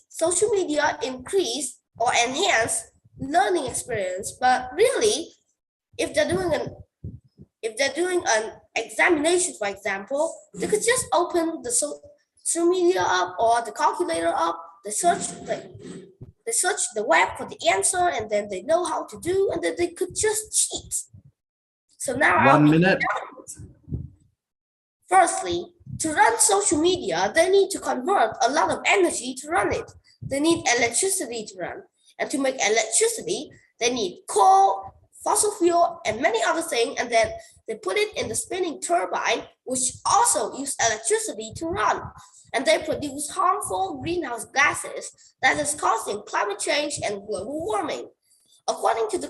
social media increase or enhance learning experience, but really, if they're doing If they're doing an examination, for example, they could just open the social media up or the calculator up. They search the web for the answer, and then they know how to do, and then they could just cheat. So now 1 minute. Firstly, to run social media, they need to convert a lot of energy to run it. They need electricity to run. And to make electricity, they need coal, fossil fuel, and many other things. And then they put it in the spinning turbine, which also use electricity to run. And they produce harmful greenhouse gases that is causing climate change and global warming. According to the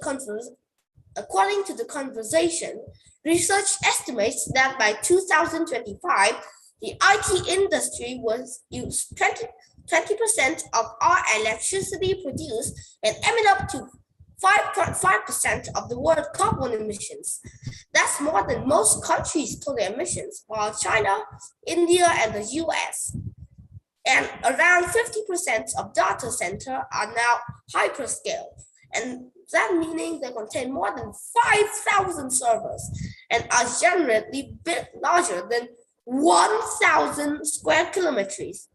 conversation, research estimates that by 2025, the IT industry will use 20% of all electricity produced and emit up to 5.5% of the world carbon emissions. That's more than most countries' total emissions, while China, India, and the US. And around 50% of data centers are now hyperscale. And that meaning they contain more than 5,000 servers and are generally a bit larger than 1,000 square kilometers.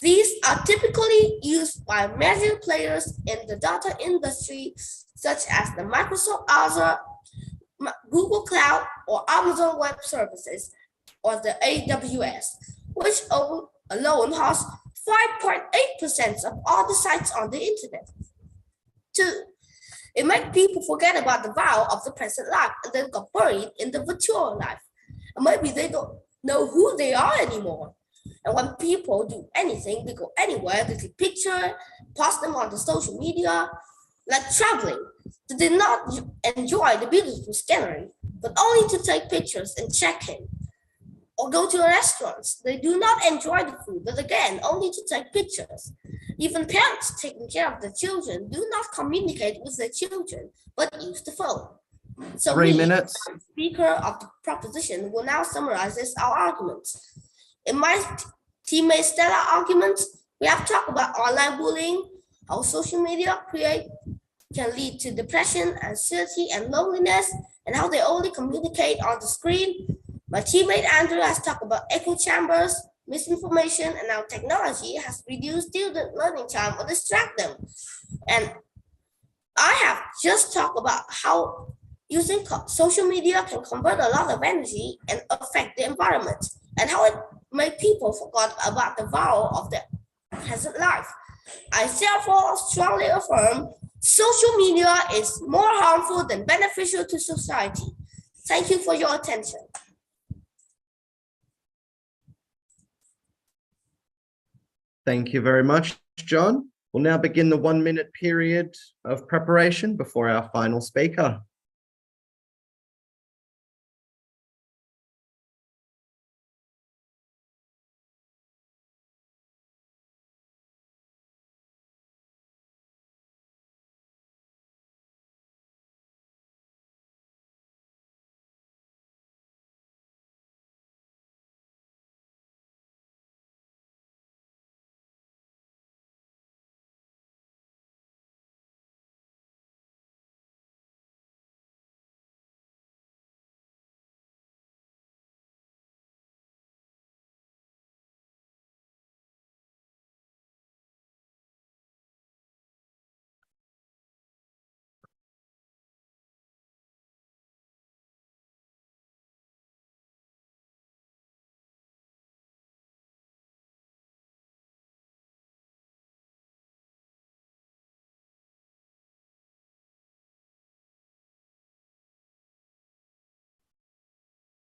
These are typically used by major players in the data industry, such as the Microsoft Azure, Google Cloud, or Amazon Web Services, or the AWS, which alone hosts 5.8% of all the sites on the internet. 2. It makes people forget about the vow of the present life and then got buried in the virtual life. And maybe they don't know who they are anymore. And when people do anything, they go anywhere, they take pictures, post them on the social media, like traveling. They did not enjoy the beautiful scenery, but only to take pictures and check in. Or go to restaurants. They do not enjoy the food, but again, only to take pictures. Even parents taking care of their children do not communicate with their children, but use the phone. So 3 minutes. Speaker of the proposition will now summarize our arguments. In my teammate Stella arguments, we have talked about online bullying, how social media can lead to depression, anxiety, and loneliness, and how they only communicate on the screen. My teammate Andrew has talked about echo chambers, misinformation, and how technology has reduced student learning time or distract them. And I have just talked about how using social media can convert a lot of energy and affect the environment, and how it made people forget about the vow of the present life. I therefore strongly affirm social media is more harmful than beneficial to society. Thank you for your attention. Thank you very much, John. We'll now begin the 1 minute period of preparation before our final speaker.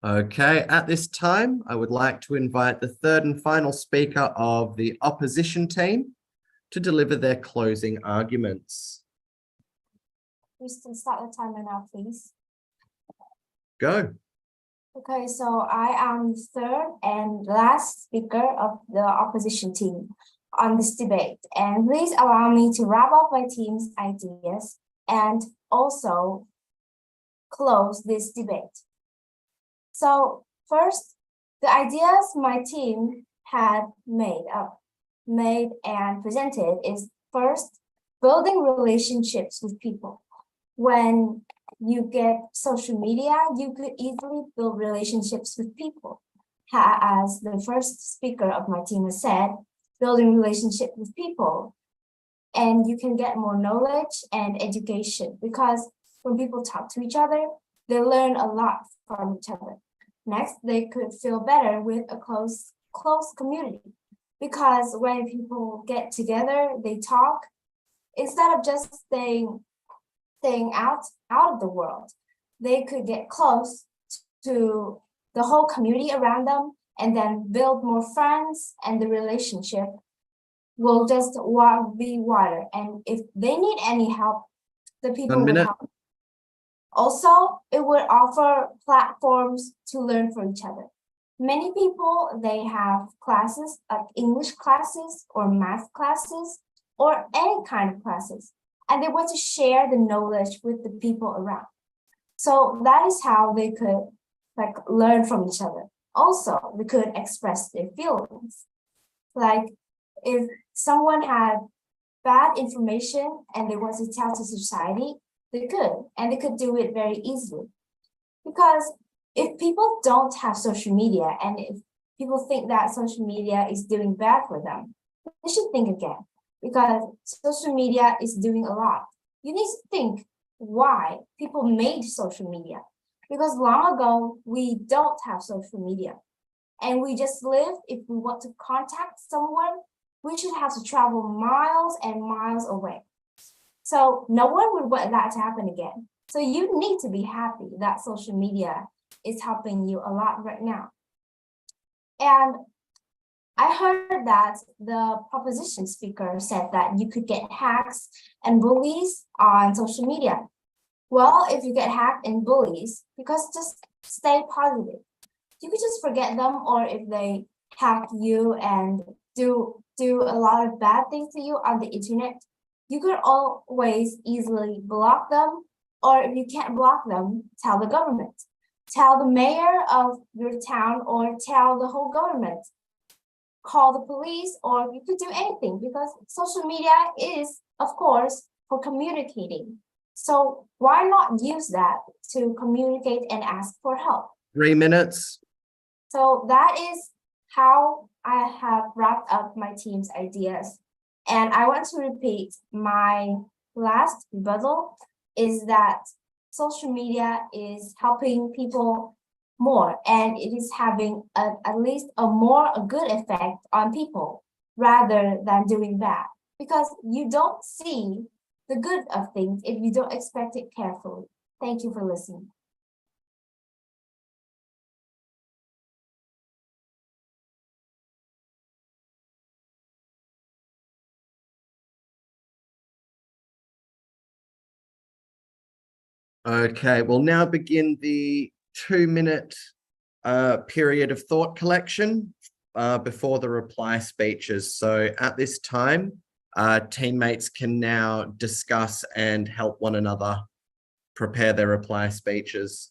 Okay, at this time, I would like to invite the third and final speaker of the opposition team to deliver their closing arguments. Kristen, start the timer now, please. Go. Okay, so I am the third and last speaker of the opposition team on this debate. And please allow me to wrap up my team's ideas and also close this debate. So first, the ideas my team had made and presented is first, building relationships with people. When you get social media, you could easily build relationships with people. As the first speaker of my team has said, building relationship with people, and you can get more knowledge and education, because when people talk to each other, they learn a lot from each other. Next, they could feel better with a close community, because when people get together, they talk instead of just staying out of the world. They could get close to the whole community around them and then build more friends, and the relationship will just be wider. And if they need any help, the people 1 will minute. help. Also, it would offer platforms to learn from each other. Many people, they have classes like English classes or math classes or any kind of classes, and they want to share the knowledge with the people around. So that is how they could like learn from each other. Also, they could express their feelings. Like if someone had bad information and they want to tell to society, they could, and they could do it very easily. Because if people don't have social media, and if people think that social media is doing bad for them, they should think again, because social media is doing a lot. You need to think why people made social media, because long ago we don't have social media, and we just live. If we want to contact someone, we should have to travel miles and miles away. So no one would want that to happen again. So you need to be happy that social media is helping you a lot right now. And I heard that the proposition speaker said that you could get hacks and bullies on social media. Well, if you get hacked and bullies, because just stay positive. You could just forget them, or if they hack you and do a lot of bad things to you on the internet, you could always easily block them, or if you can't block them, tell the government. Tell the mayor of your town, or tell the whole government. Call the police, or you could do anything, because social media is, of course, for communicating. So why not use that to communicate and ask for help? 3 minutes. So that is how I have wrapped up my team's ideas. And I want to repeat my last rebuttal is that social media is helping people more, and it is having at least a good effect on people rather than doing bad, because you don't see the good of things if you don't expect it carefully. Thank you for listening. Okay, we'll now begin the 2-minute period of thought collection before the reply speeches. So at this time, teammates can now discuss and help one another prepare their reply speeches.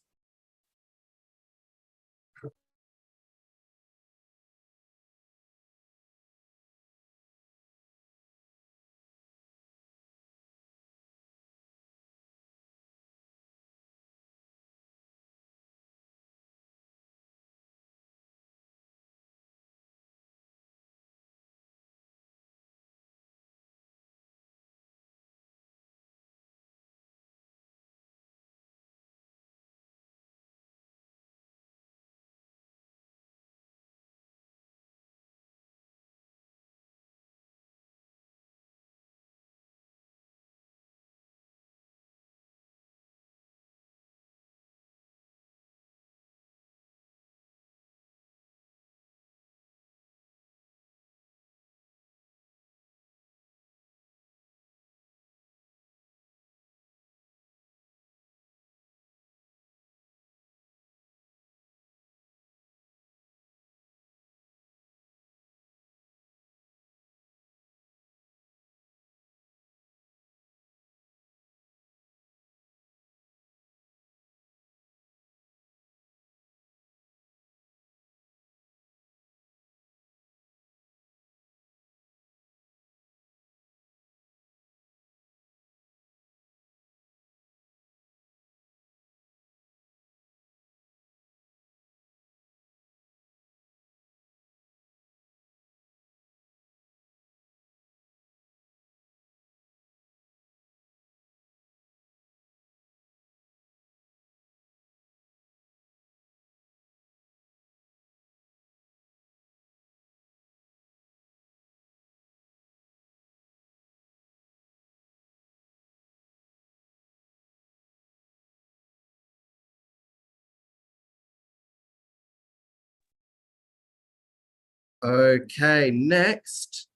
Okay, next,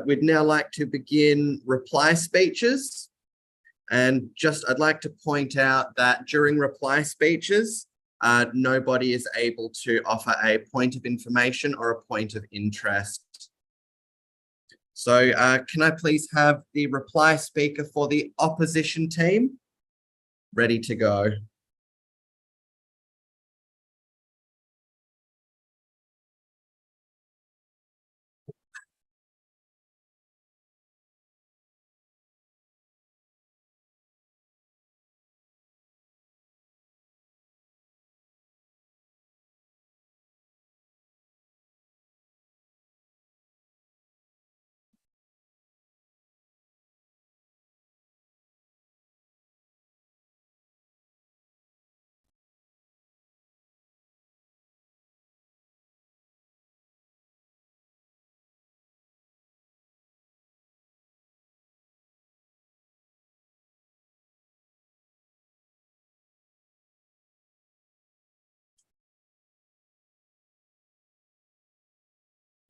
we'd now like to begin reply speeches. And I'd like to point out that during reply speeches, nobody is able to offer a point of information or a point of interest. So can I please have the reply speaker for the opposition team ready to go?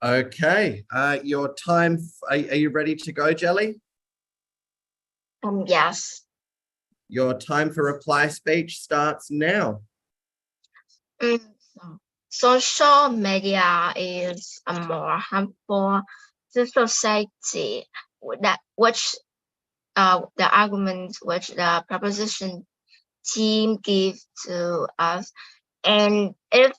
Okay, your time, are you ready to go, Jelly? Yes. Your time for reply speech starts now. So social media is more harmful to society which the arguments which the proposition team give to us. And if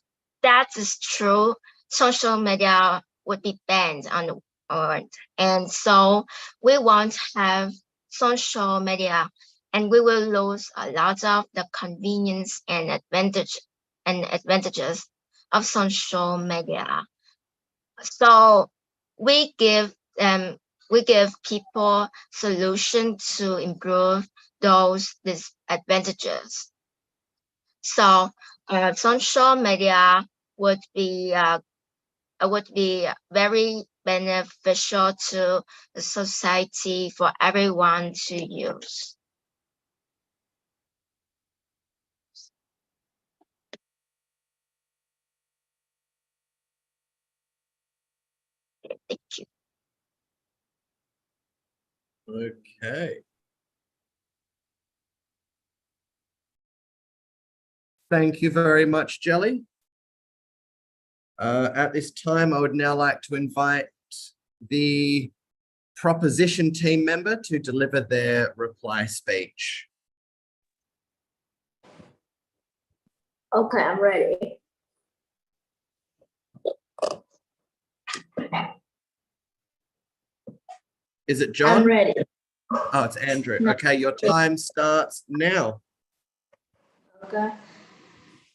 that is true, social media would be banned on the world. And so we won't have social media, and we will lose a lot of the convenience and advantages of social media. So we give people solution to improve those disadvantages. So social media would be very beneficial to the society for everyone to use. Thank you. Okay. Thank you very much, Jelly. At this time, I would now like to invite the proposition team member to deliver their reply speech. Okay, I'm ready. Is it John? I'm ready. Oh, it's Andrew. No. Okay, your time starts now. Okay.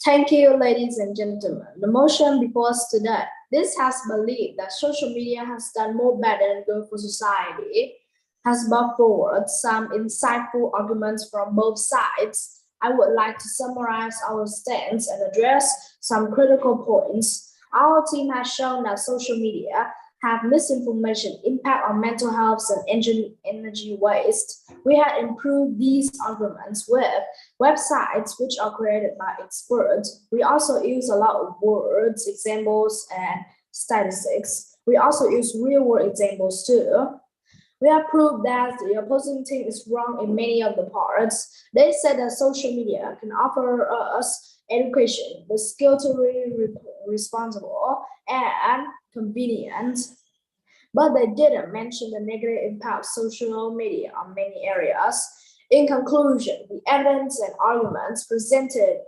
Thank you, ladies and gentlemen. The motion before us today. This has believed that social media has done more bad than good for society, has brought forward some insightful arguments from both sides. I would like to summarize our stance and address some critical points. Our team has shown that social media have misinformation impact on mental health and energy waste. We had improved these arguments with websites which are created by experts. We also use a lot of words, examples, and statistics. We also use real-world examples too. We have proved that the opposing team is wrong in many of the parts. They said that social media can offer us education, the skill to be responsible and convenient. But they didn't mention the negative impact of social media on many areas. In conclusion, the evidence and arguments presented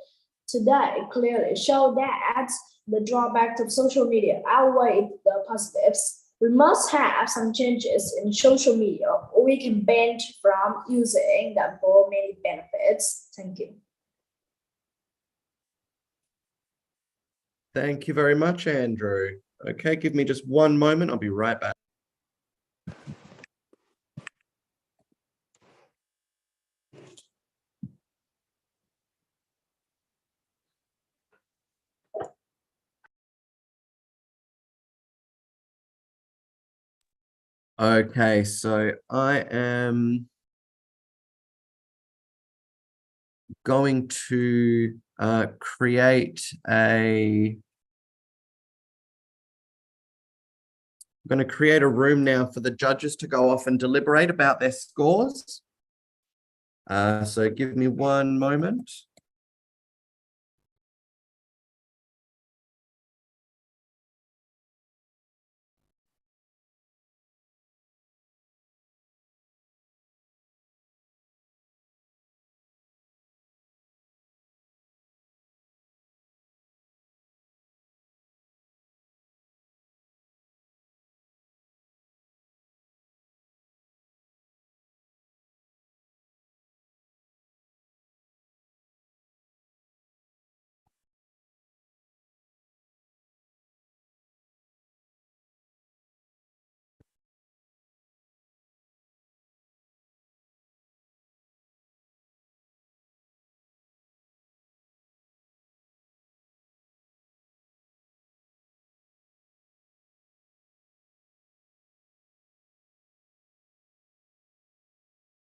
today clearly show that the drawbacks of social media outweigh the positives. We must have some changes in social media, or we can ban from using them for many benefits. Thank you. Thank you very much, Andrew. Okay, give me just one moment. I'll be right back. Okay, so I am going to create a I'm going to create a room now for the judges to go off and deliberate about their scores. So give me one moment.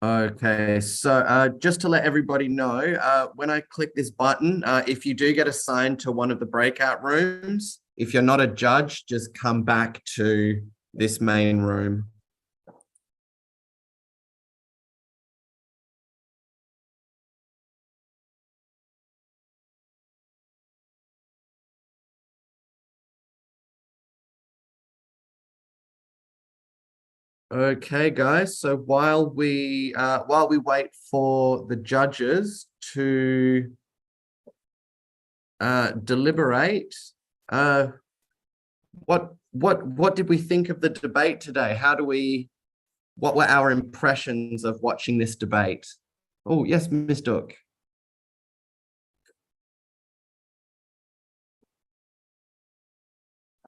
Okay, so just to let everybody know, when I click this button, if you do get assigned to one of the breakout rooms, if you're not a judge, just come back to this main room. Okay, guys. So while we wait for the judges to deliberate, what did we think of the debate today? What were our impressions of watching this debate? Oh, yes, Ms. Duck.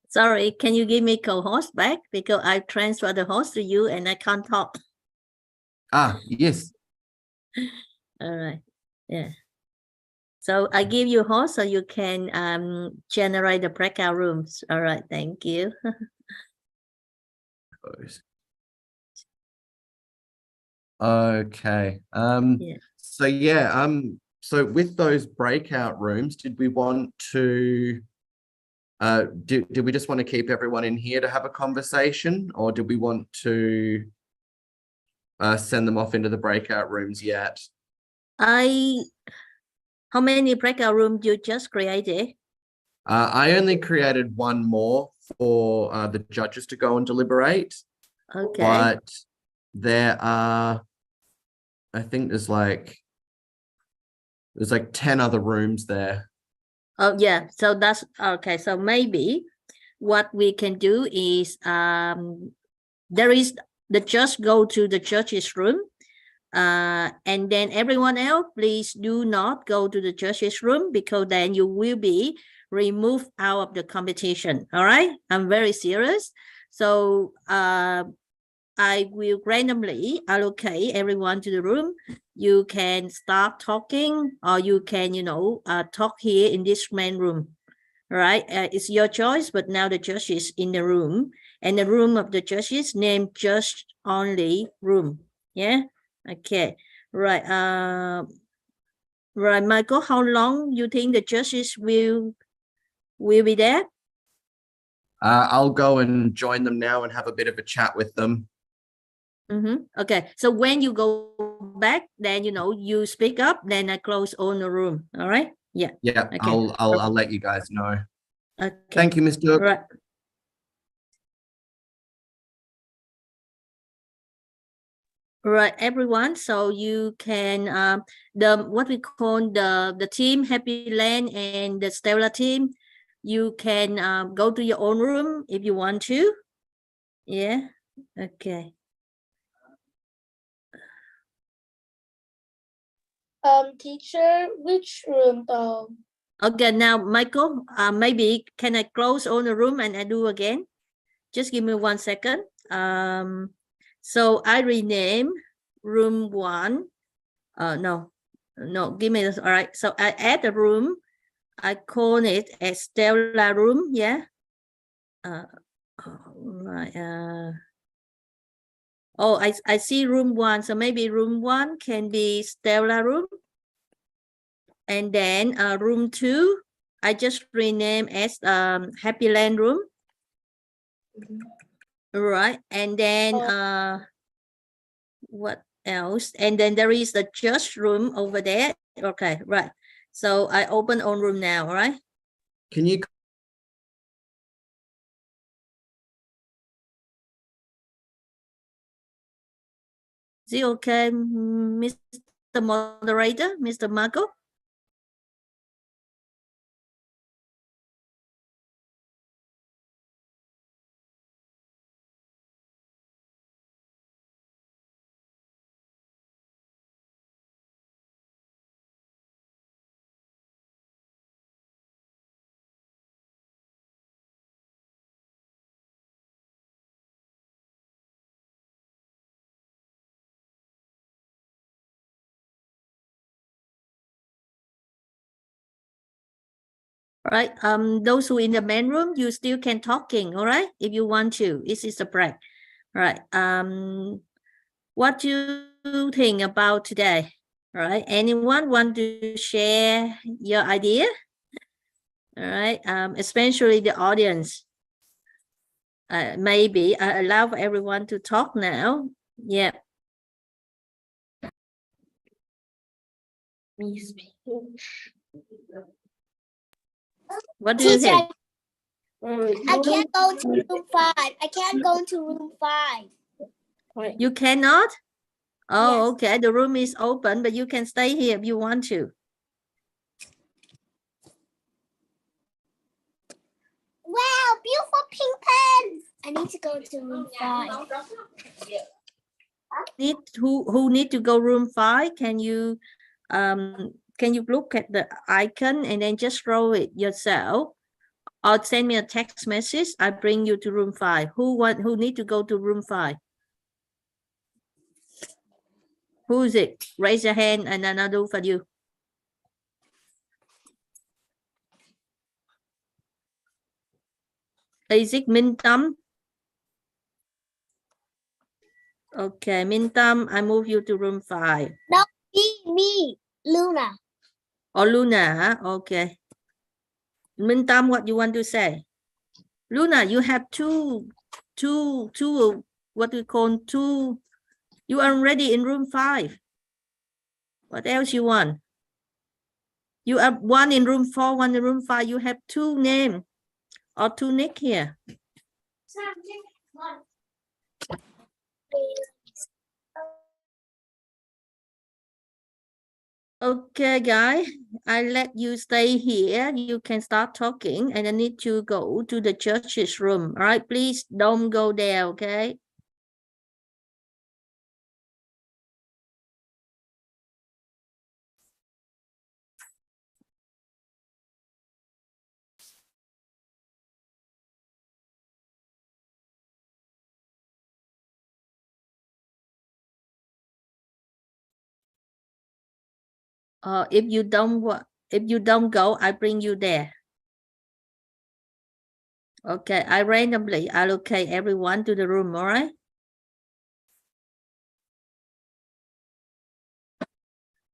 Sorry, can you give me co-host back? Because I transfer the host to you and I can't talk. Ah, yes. All right. Yeah. So I give you host so you can generate the breakout rooms. All right. Thank you. Okay. Yeah. So yeah, so with those breakout rooms, did we want to did we just want to keep everyone in here to have a conversation, or did we want to send them off into the breakout rooms yet? How many breakout rooms you just created? I only created one more for the judges to go and deliberate. Okay. But there are, I think there's like 10 other rooms there. Oh yeah, so that's okay. So maybe what we can do is there is the judge go to the judge's room, and then everyone else, please do not go to the judge's room, because then you will be removed out of the competition. All right, I'm very serious. So I will randomly allocate everyone to the room. You can start talking, or you can, talk here in this main room. Right? It's your choice, but now the judge is in the room, and the room of the judges named Judge Only Room. Yeah. Okay. Right. Right, Michael. How long you think the judges will be there? I'll go and join them now and have a bit of a chat with them. Okay, so when you go back, then you speak up, then I close on the room. All right. Yeah. Yeah. Okay. I'll let you guys know. Okay. Thank you, Mr. Duck. Right. Right, everyone. So you can what we call the team Happy Land and the Stella team. You can go to your own room if you want to. Yeah. Okay. Teacher, which room though? Okay, now Michael, maybe can I close on the room and I do again? Just give me 1 second. So I rename room 1. No, give me this. All right. So I add a room. I call it a Stella room. Yeah. Right. Oh, I see room 1. So maybe room 1 can be Stella room. And then room 2, I just rename as Happy Land room. Right. And then what else? And then there is the church room over there. Okay, right. So I open own room now, all right? Can you Is it okay, Mr. Moderator, Mr. Marco? All right. Those who in the main room, you still can talking, all right? If you want to. This is a break. All right. What do you think about today? All right. Anyone want to share your idea? All right. Especially the audience. Maybe I allow everyone to talk now. Yeah. What do you Teacher, think? I can't go to room 5. I can't go to room 5. You cannot? Oh, Yes. okay. The room is open, but you can stay here if you want to. Wow, beautiful pink pens. I need to go to room 5. Who need to go room 5? Can you look at the icon and then just scroll it yourself? Or send me a text message. I bring you to room 5. Who need to go to room 5? Who is it? Raise your hand and then I'll do for you. Is it Mintam? Okay, Mintam, I move you to room 5. Me, Luna. Oh, Luna, huh? Okay. Mintam, what you want to say? Luna, you have two, what we call two. You are already in room 5. What else you want? You have one in room 4, one in room 5. You have 2 names or 2 nick here. Okay, guys, I let you stay here. You can start talking and I need to go to the church's room. All right, please don't go there, okay? If you don't go, I bring you there. Okay, I randomly allocate everyone to the room, all right?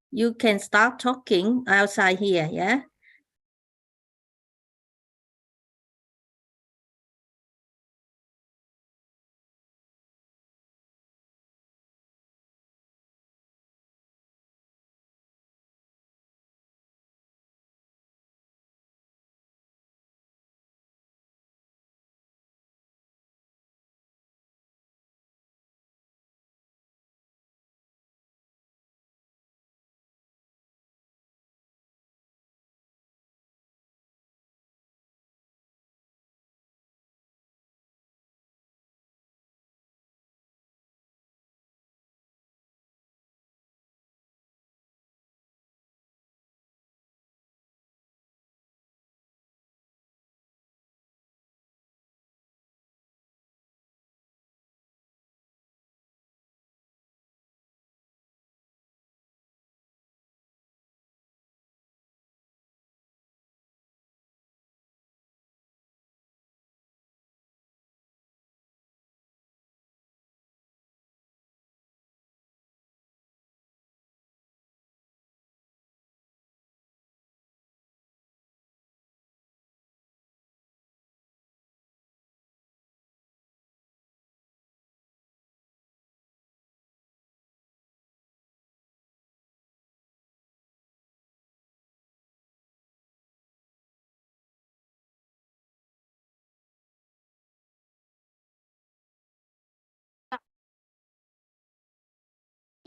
You can start talking outside here, yeah?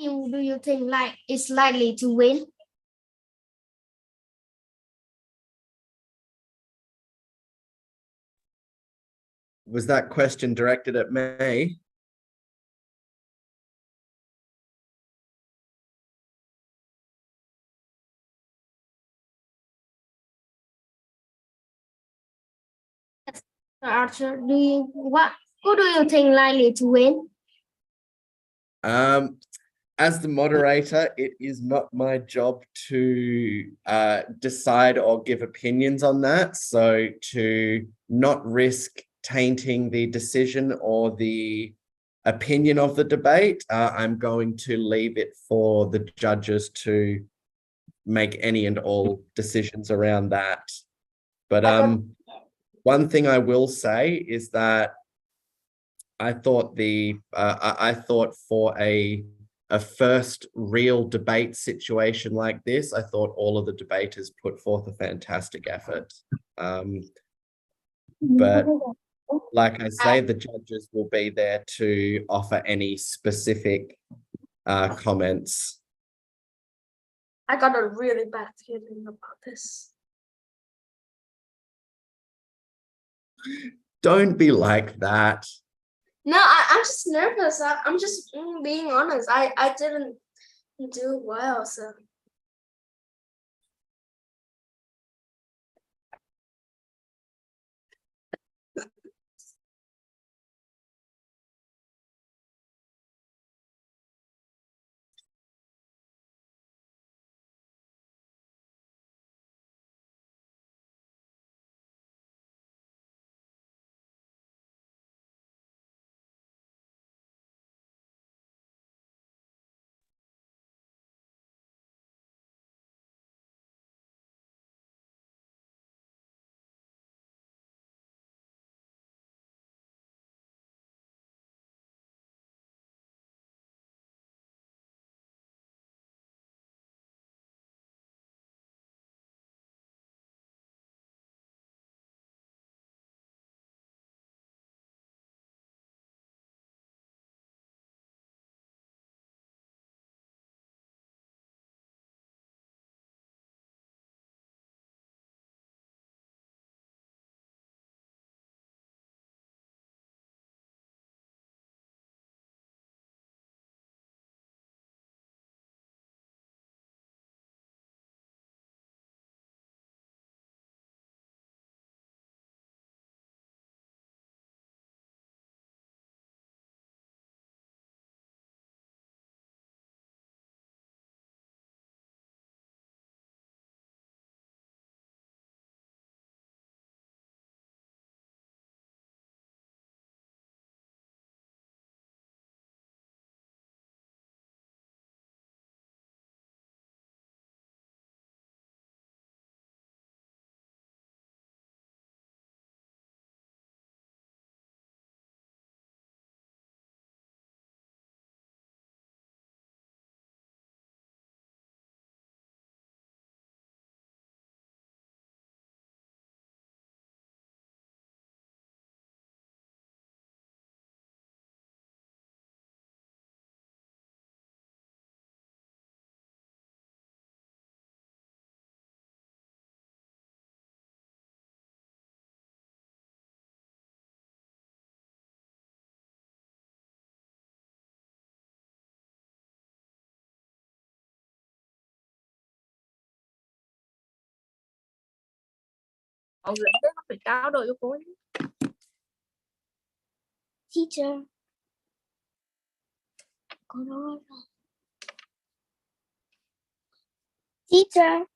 team do you think is likely to win? Was that question directed at me? Arthur, who do you think likely to win? As the moderator, it is not my job to decide or give opinions on that. So to not risk tainting the decision or the opinion of the debate, I'm going to leave it for the judges to make any and all decisions around that. But one thing I will say is that I thought I thought for a first real debate situation like this, I thought all of the debaters put forth a fantastic effort. But like I say, the judges will be there to offer any specific comments. I got a really bad feeling about this. Don't be like that. No, I'm just nervous. I'm just being honest. I didn't do well, so. Phải cao độ cho cô. Teacher. Cô nói rồi. Teacher.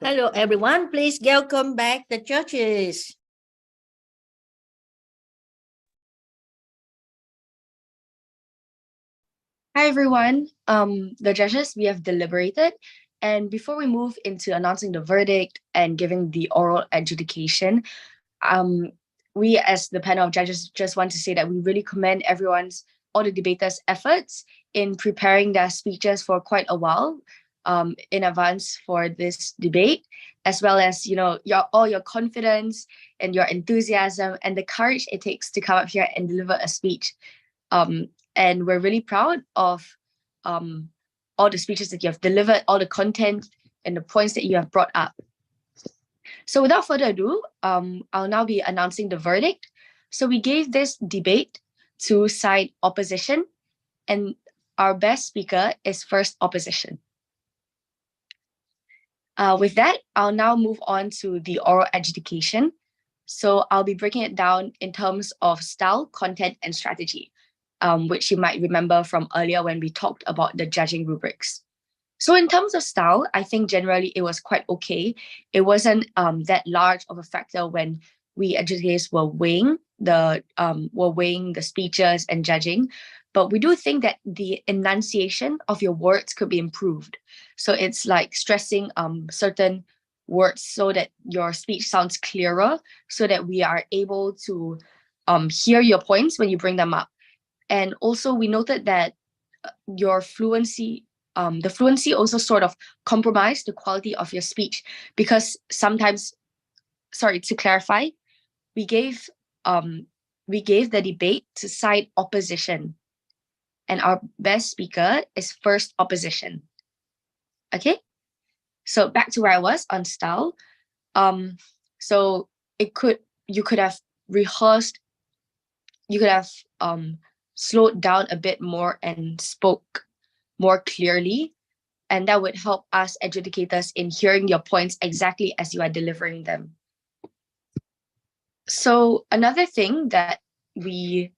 Hello, everyone. Please welcome back the judges. Hi everyone. The judges, we have deliberated, and before we move into announcing the verdict and giving the oral adjudication, we as the panel of judges just want to say that we really commend all the debaters' efforts in preparing their speeches for quite a while in advance for this debate, as well as all your confidence and your enthusiasm and the courage it takes to come up here and deliver a speech. And we're really proud of all the speeches that you have delivered, all the content and the points that you have brought up. So without further ado, I'll now be announcing the verdict. So we gave this debate to side opposition, and our best speaker is first opposition. With that, I'll now move on to the oral adjudication. So I'll be breaking it down in terms of style, content, and strategy, which you might remember from earlier when we talked about the judging rubrics. So in terms of style, I think generally it was quite okay. It wasn't that large of a factor when we adjudicators were weighing the speeches and judging. But we do think that the enunciation of your words could be improved. So it's like stressing certain words so that your speech sounds clearer, so that we are able to hear your points when you bring them up. And also we noted that your fluency, the fluency also sort of compromised the quality of your speech, because sometimes, sorry, to clarify, we gave the debate to side opposition, and our best speaker is first opposition. Okay, so back to where I was on style. So you could have rehearsed, you could have slowed down a bit more and spoke more clearly, and that would help us adjudicators in hearing your points exactly as you are delivering them. So another thing that we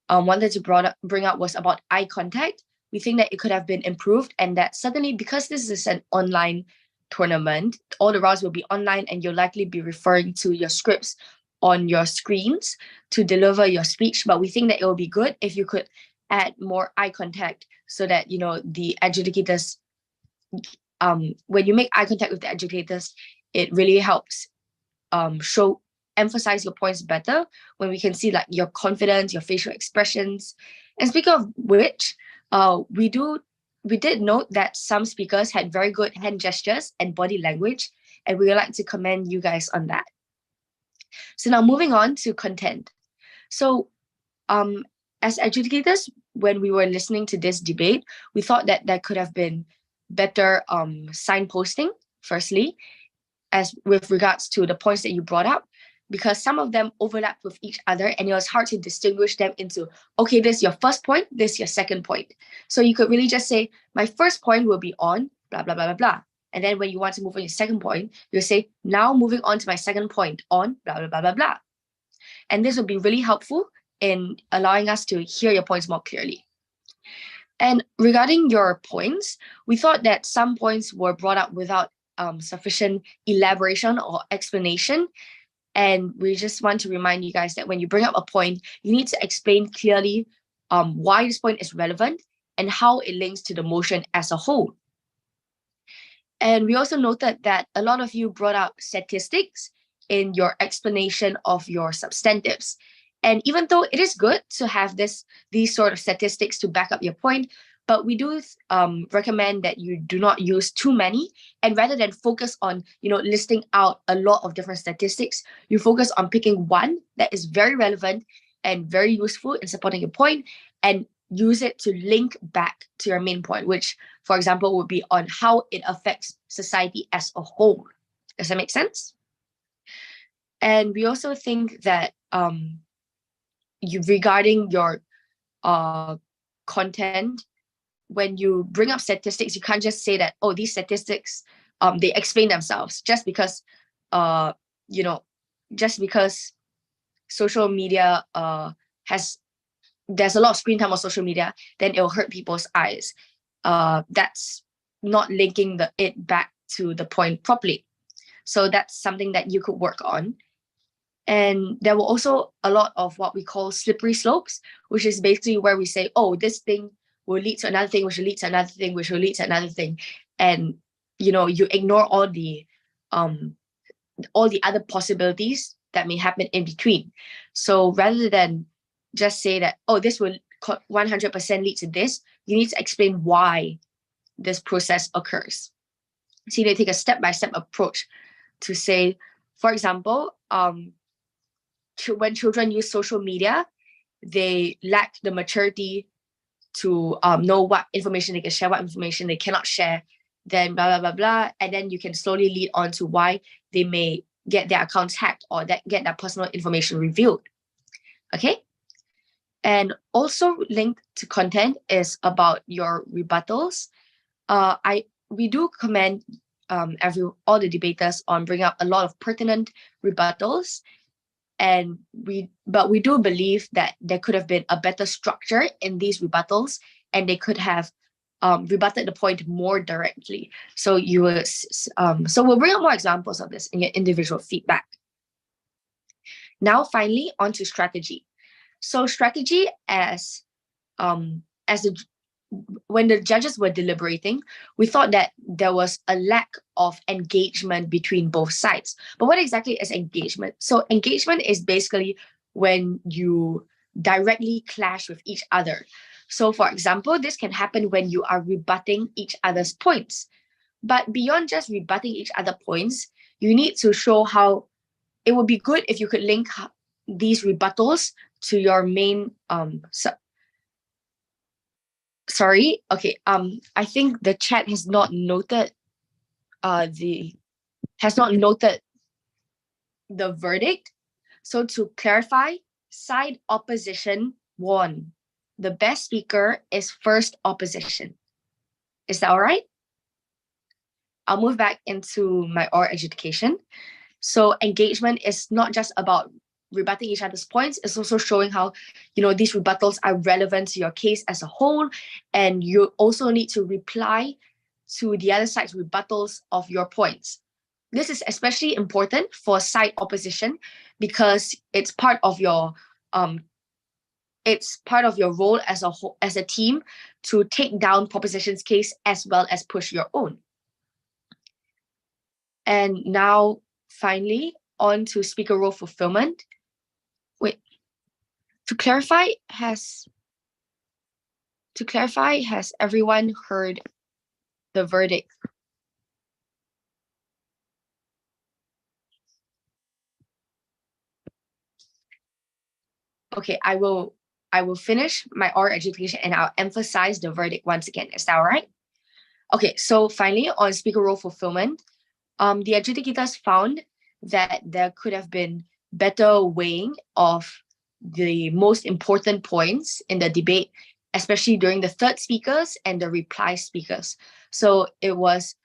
wanted to bring up was about eye contact. We think that it could have been improved, and that certainly because this is an online tournament, all the rounds will be online, and you'll likely be referring to your scripts on your screens to deliver your speech. But we think that it will be good if you could add more eye contact, so that the adjudicators, when you make eye contact with the adjudicators, it really helps emphasize your points better when we can see like your confidence, your facial expressions. And speaking of which, we did note that some speakers had very good hand gestures and body language, and we would like to commend you guys on that. So now moving on to content. So as adjudicators, when we were listening to this debate, we thought that there could have been better signposting, firstly, as with regards to the points that you brought up, because some of them overlapped with each other, and it was hard to distinguish them into, okay, this is your first point, this is your second point. So you could really just say, my first point will be on blah, blah, blah, blah, blah. And then when you want to move on your second point, you'll say, now moving on to my second point on blah, blah, blah, blah, blah. And this will be really helpful in allowing us to hear your points more clearly. And regarding your points, we thought that some points were brought up without sufficient elaboration or explanation. And we just want to remind you guys that when you bring up a point, you need to explain clearly why this point is relevant and how it links to the motion as a whole. And we also noted that a lot of you brought up statistics in your explanation of your substantives. And even though it is good to have these sort of statistics to back up your point, but we do recommend that you do not use too many, and rather than focus on listing out a lot of different statistics, you focus on picking one that is very relevant and very useful in supporting your point, and use it to link back to your main point, which, for example, would be on how it affects society as a whole. Does that make sense? And we also think that regarding your content, when you bring up statistics, you can't just say that, oh, these statistics, they explain themselves just because, social media there's a lot of screen time on social media, then it will hurt people's eyes. That's not linking it back to the point properly. So that's something that you could work on. And there were also a lot of what we call slippery slopes, which is basically where we say, oh, this thing will lead to another thing, which will lead to another thing, which will lead to another thing. And, you know, you ignore all the other possibilities that may happen in between. So rather than just say that, oh, this will 100% lead to this, you need to explain why this process occurs. So they take a step-by-step approach to say, for example, when children use social media, they lack the maturity to know what information they can share, what information they cannot share, then blah, blah, blah, blah. And then you can slowly lead on to why they may get their accounts hacked or get their personal information revealed. Okay? And also linked to content is about your rebuttals. We do commend all the debaters on bringing up a lot of pertinent rebuttals, but we do believe that there could have been a better structure in these rebuttals, and they could have rebutted the point more directly. So so we'll bring up more examples of this in your individual feedback. Now, finally, on to strategy. So strategy when the judges were deliberating, we thought that there was a lack of engagement between both sides. But what exactly is engagement? So engagement is basically when you directly clash with each other. So for example, this can happen when you are rebutting each other's points. But beyond just rebutting each other's points, you need to show how it would be good if you could link these rebuttals to your main I think the chat has not noted the verdict. So to clarify, side opposition won. The best speaker is first opposition. Is that all right? I'll move back into my oral adjudication. So engagement is not just about rebutting each other's points, it's also showing how, you know, these rebuttals are relevant to your case as a whole, and you also need to reply to the other side's rebuttals of your points. This is especially important for side opposition because it's part of your role as a team to take down proposition's case as well as push your own. And now, finally, on to speaker role fulfillment. To clarify, has everyone heard the verdict? Okay, I will finish my oral adjudication and I'll emphasize the verdict once again. Is that all right? Okay, so finally, on speaker role fulfillment, the adjudicators found that there could have been better weighing of the most important points in the debate, especially during the third speakers and the reply speakers. So it was,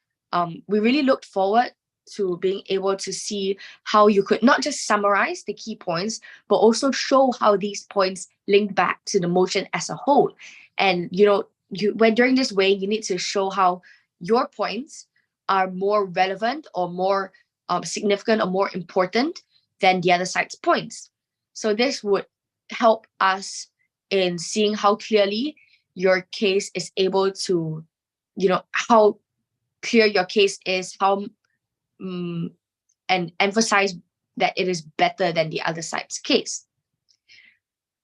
we really looked forward to being able to see how you could not just summarize the key points, but also show how these points link back to the motion as a whole. And, you know, when during this way, you need to show how your points are more relevant or more significant or more important than the other side's points. So this would help us in seeing how clearly your case is able to, you know, how clear your case is, and emphasize that it is better than the other side's case.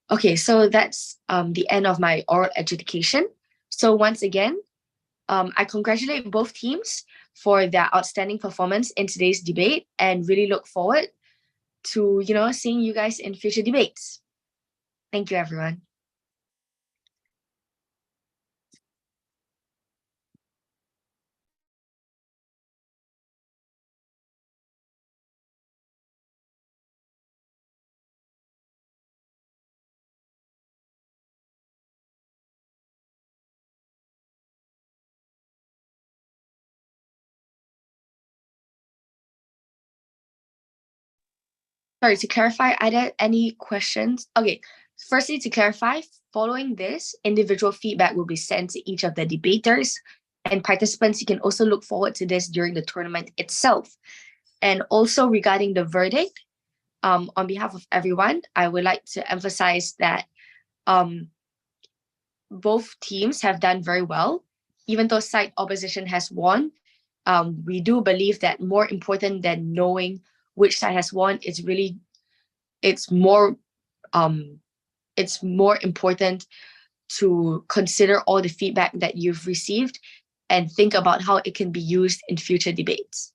Okay, so that's the end of my oral adjudication. So once again, I congratulate both teams for their outstanding performance in today's debate and really look forward to, you know, seeing you guys in future debates. Thank you, everyone. Sorry, to clarify, are there any questions? Okay, firstly, to clarify, following this, individual feedback will be sent to each of the debaters And participants, you can also look forward to this during the tournament itself. And also regarding the verdict, on behalf of everyone, I would like to emphasize that both teams have done very well. Even though side opposition has won, we do believe that more important than knowing which side has won is really, it's more important to consider all the feedback that you've received and think about how it can be used in future debates.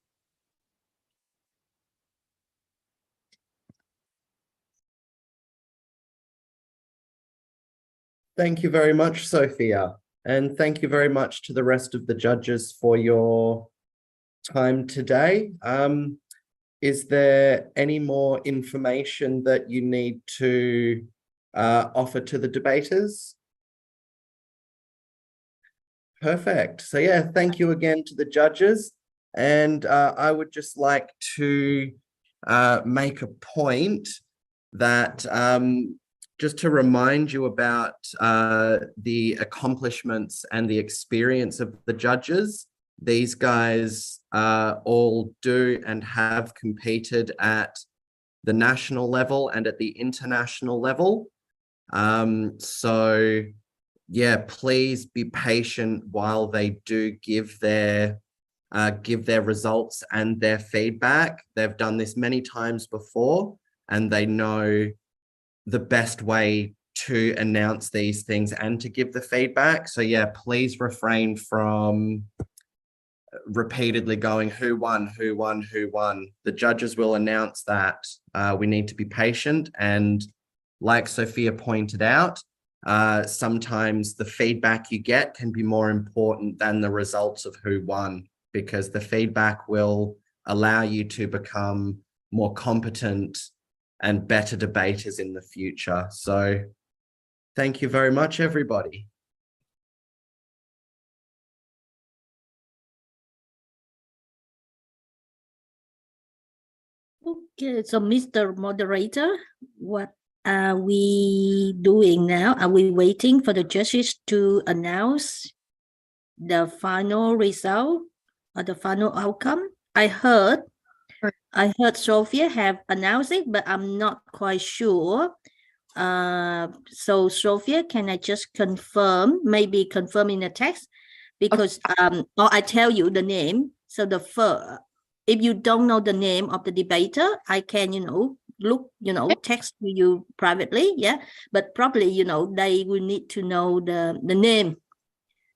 Thank you very much, Sophia. And thank you very much to the rest of the judges for your time today. Is there any more information that you need to offer to the debaters? Perfect. So yeah, thank you again to the judges. And I would just like to make a point that just to remind you about the accomplishments and the experience of the judges. These guys all do and have competed at the national level and at the international level. So yeah, please be patient while they do give their results and their feedback. They've done this many times before, and they know the best way to announce these things and to give the feedback. So yeah, please refrain from repeatedly going, who won, who won, who won. The judges will announce that. We need to be patient. And like Sophia pointed out, sometimes the feedback you get can be more important than the results of who won, because the feedback will allow you to become more competent and better debaters in the future. So thank you very much, everybody. Okay, so Mr. Moderator, what are we doing now? Are we waiting for the judges to announce the final result or the final outcome? I heard Sophia have announced it, but I'm not quite sure. So Sophia, can I just confirm, maybe confirm in the text? Because or I tell you the name. So the first, if you don't know the name of the debater, I can, look, text to you privately, yeah. But probably, they will need to know the name,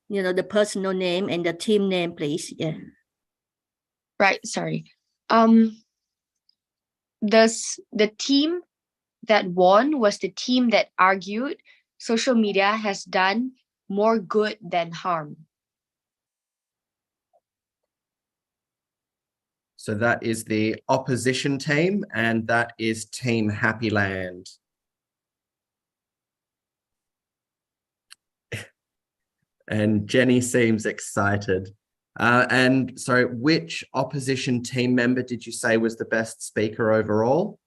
the personal name and the team name, please. Yeah. Right, sorry. The team that won was the team that argued social media has done more good than harm. So that is the opposition team, and that is Team Happy Land. And Jenny seems excited. And sorry, which opposition team member did you say was the best speaker overall?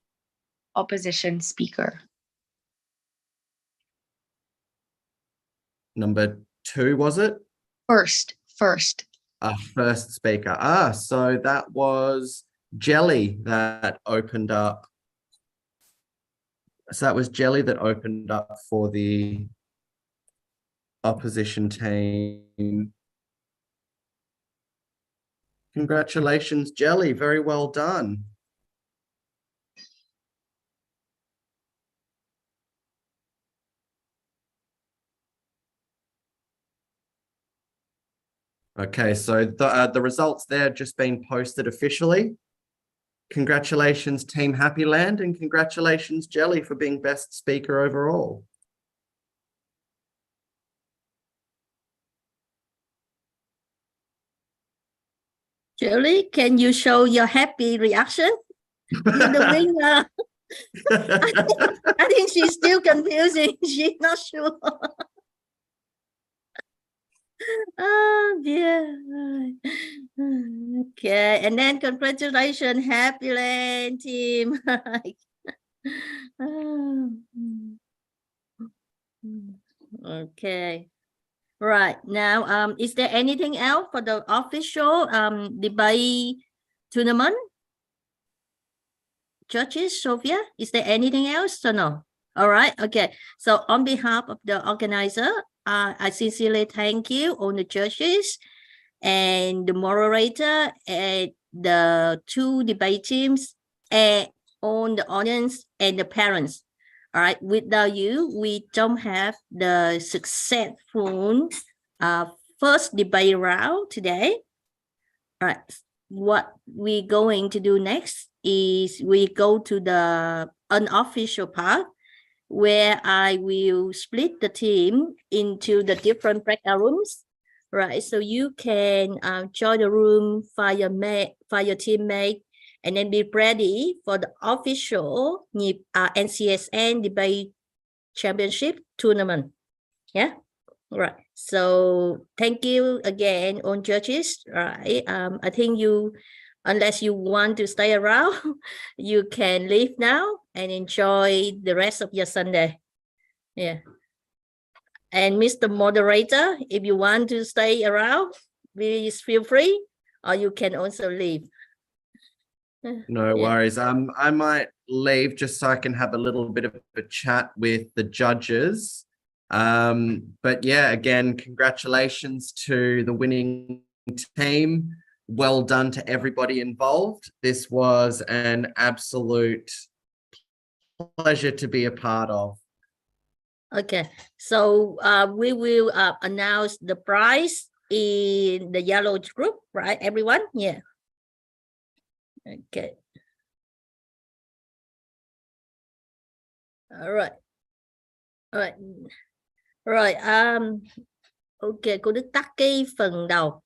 Opposition speaker. Number 2, was it? First. First speaker. So that was Jelly that opened up. So that was Jelly that opened up for the opposition team. Congratulations, Jelly. Very well done. Okay, so the results there have just been posted officially. Congratulations, Team Happy Land, and congratulations, Jelly, for being best speaker overall. Julie, can you show your happy reaction? You're the winner. I think she's still confusing. She's not sure. Oh dear. Okay, and then congratulations, Happy Land team. Okay. Right now, is there anything else for the official debate tournament? Judges, Sophia, is there anything else or no? All right, okay. So on behalf of the organizer, I sincerely thank you all the judges and the moderator and the two debate teams and all the audience and the parents. All right, without you, we don't have the successful first debate round today. All right, what we're going to do next is we go to the unofficial part where I will split the team into the different breakout rooms, right? So you can join the room, find your teammate, and then be ready for the official NCSN debate championship tournament. Yeah, right. So thank you again, all judges. Right. I think unless you want to stay around, you can leave now and enjoy the rest of your Sunday. Yeah. And Mr. Moderator, if you want to stay around, please feel free, or you can also leave. No Yeah. worries. I might leave just so I can have a little bit of a chat with the judges. But yeah, again, congratulations to the winning team. Well done to everybody involved. This was an absolute pleasure to be a part of. Okay, so we will announce the prize in the yellow group, right, everyone? Yeah. Okay. All right. All right. Rồi, ok, cô Đức tắt cái phần đầu.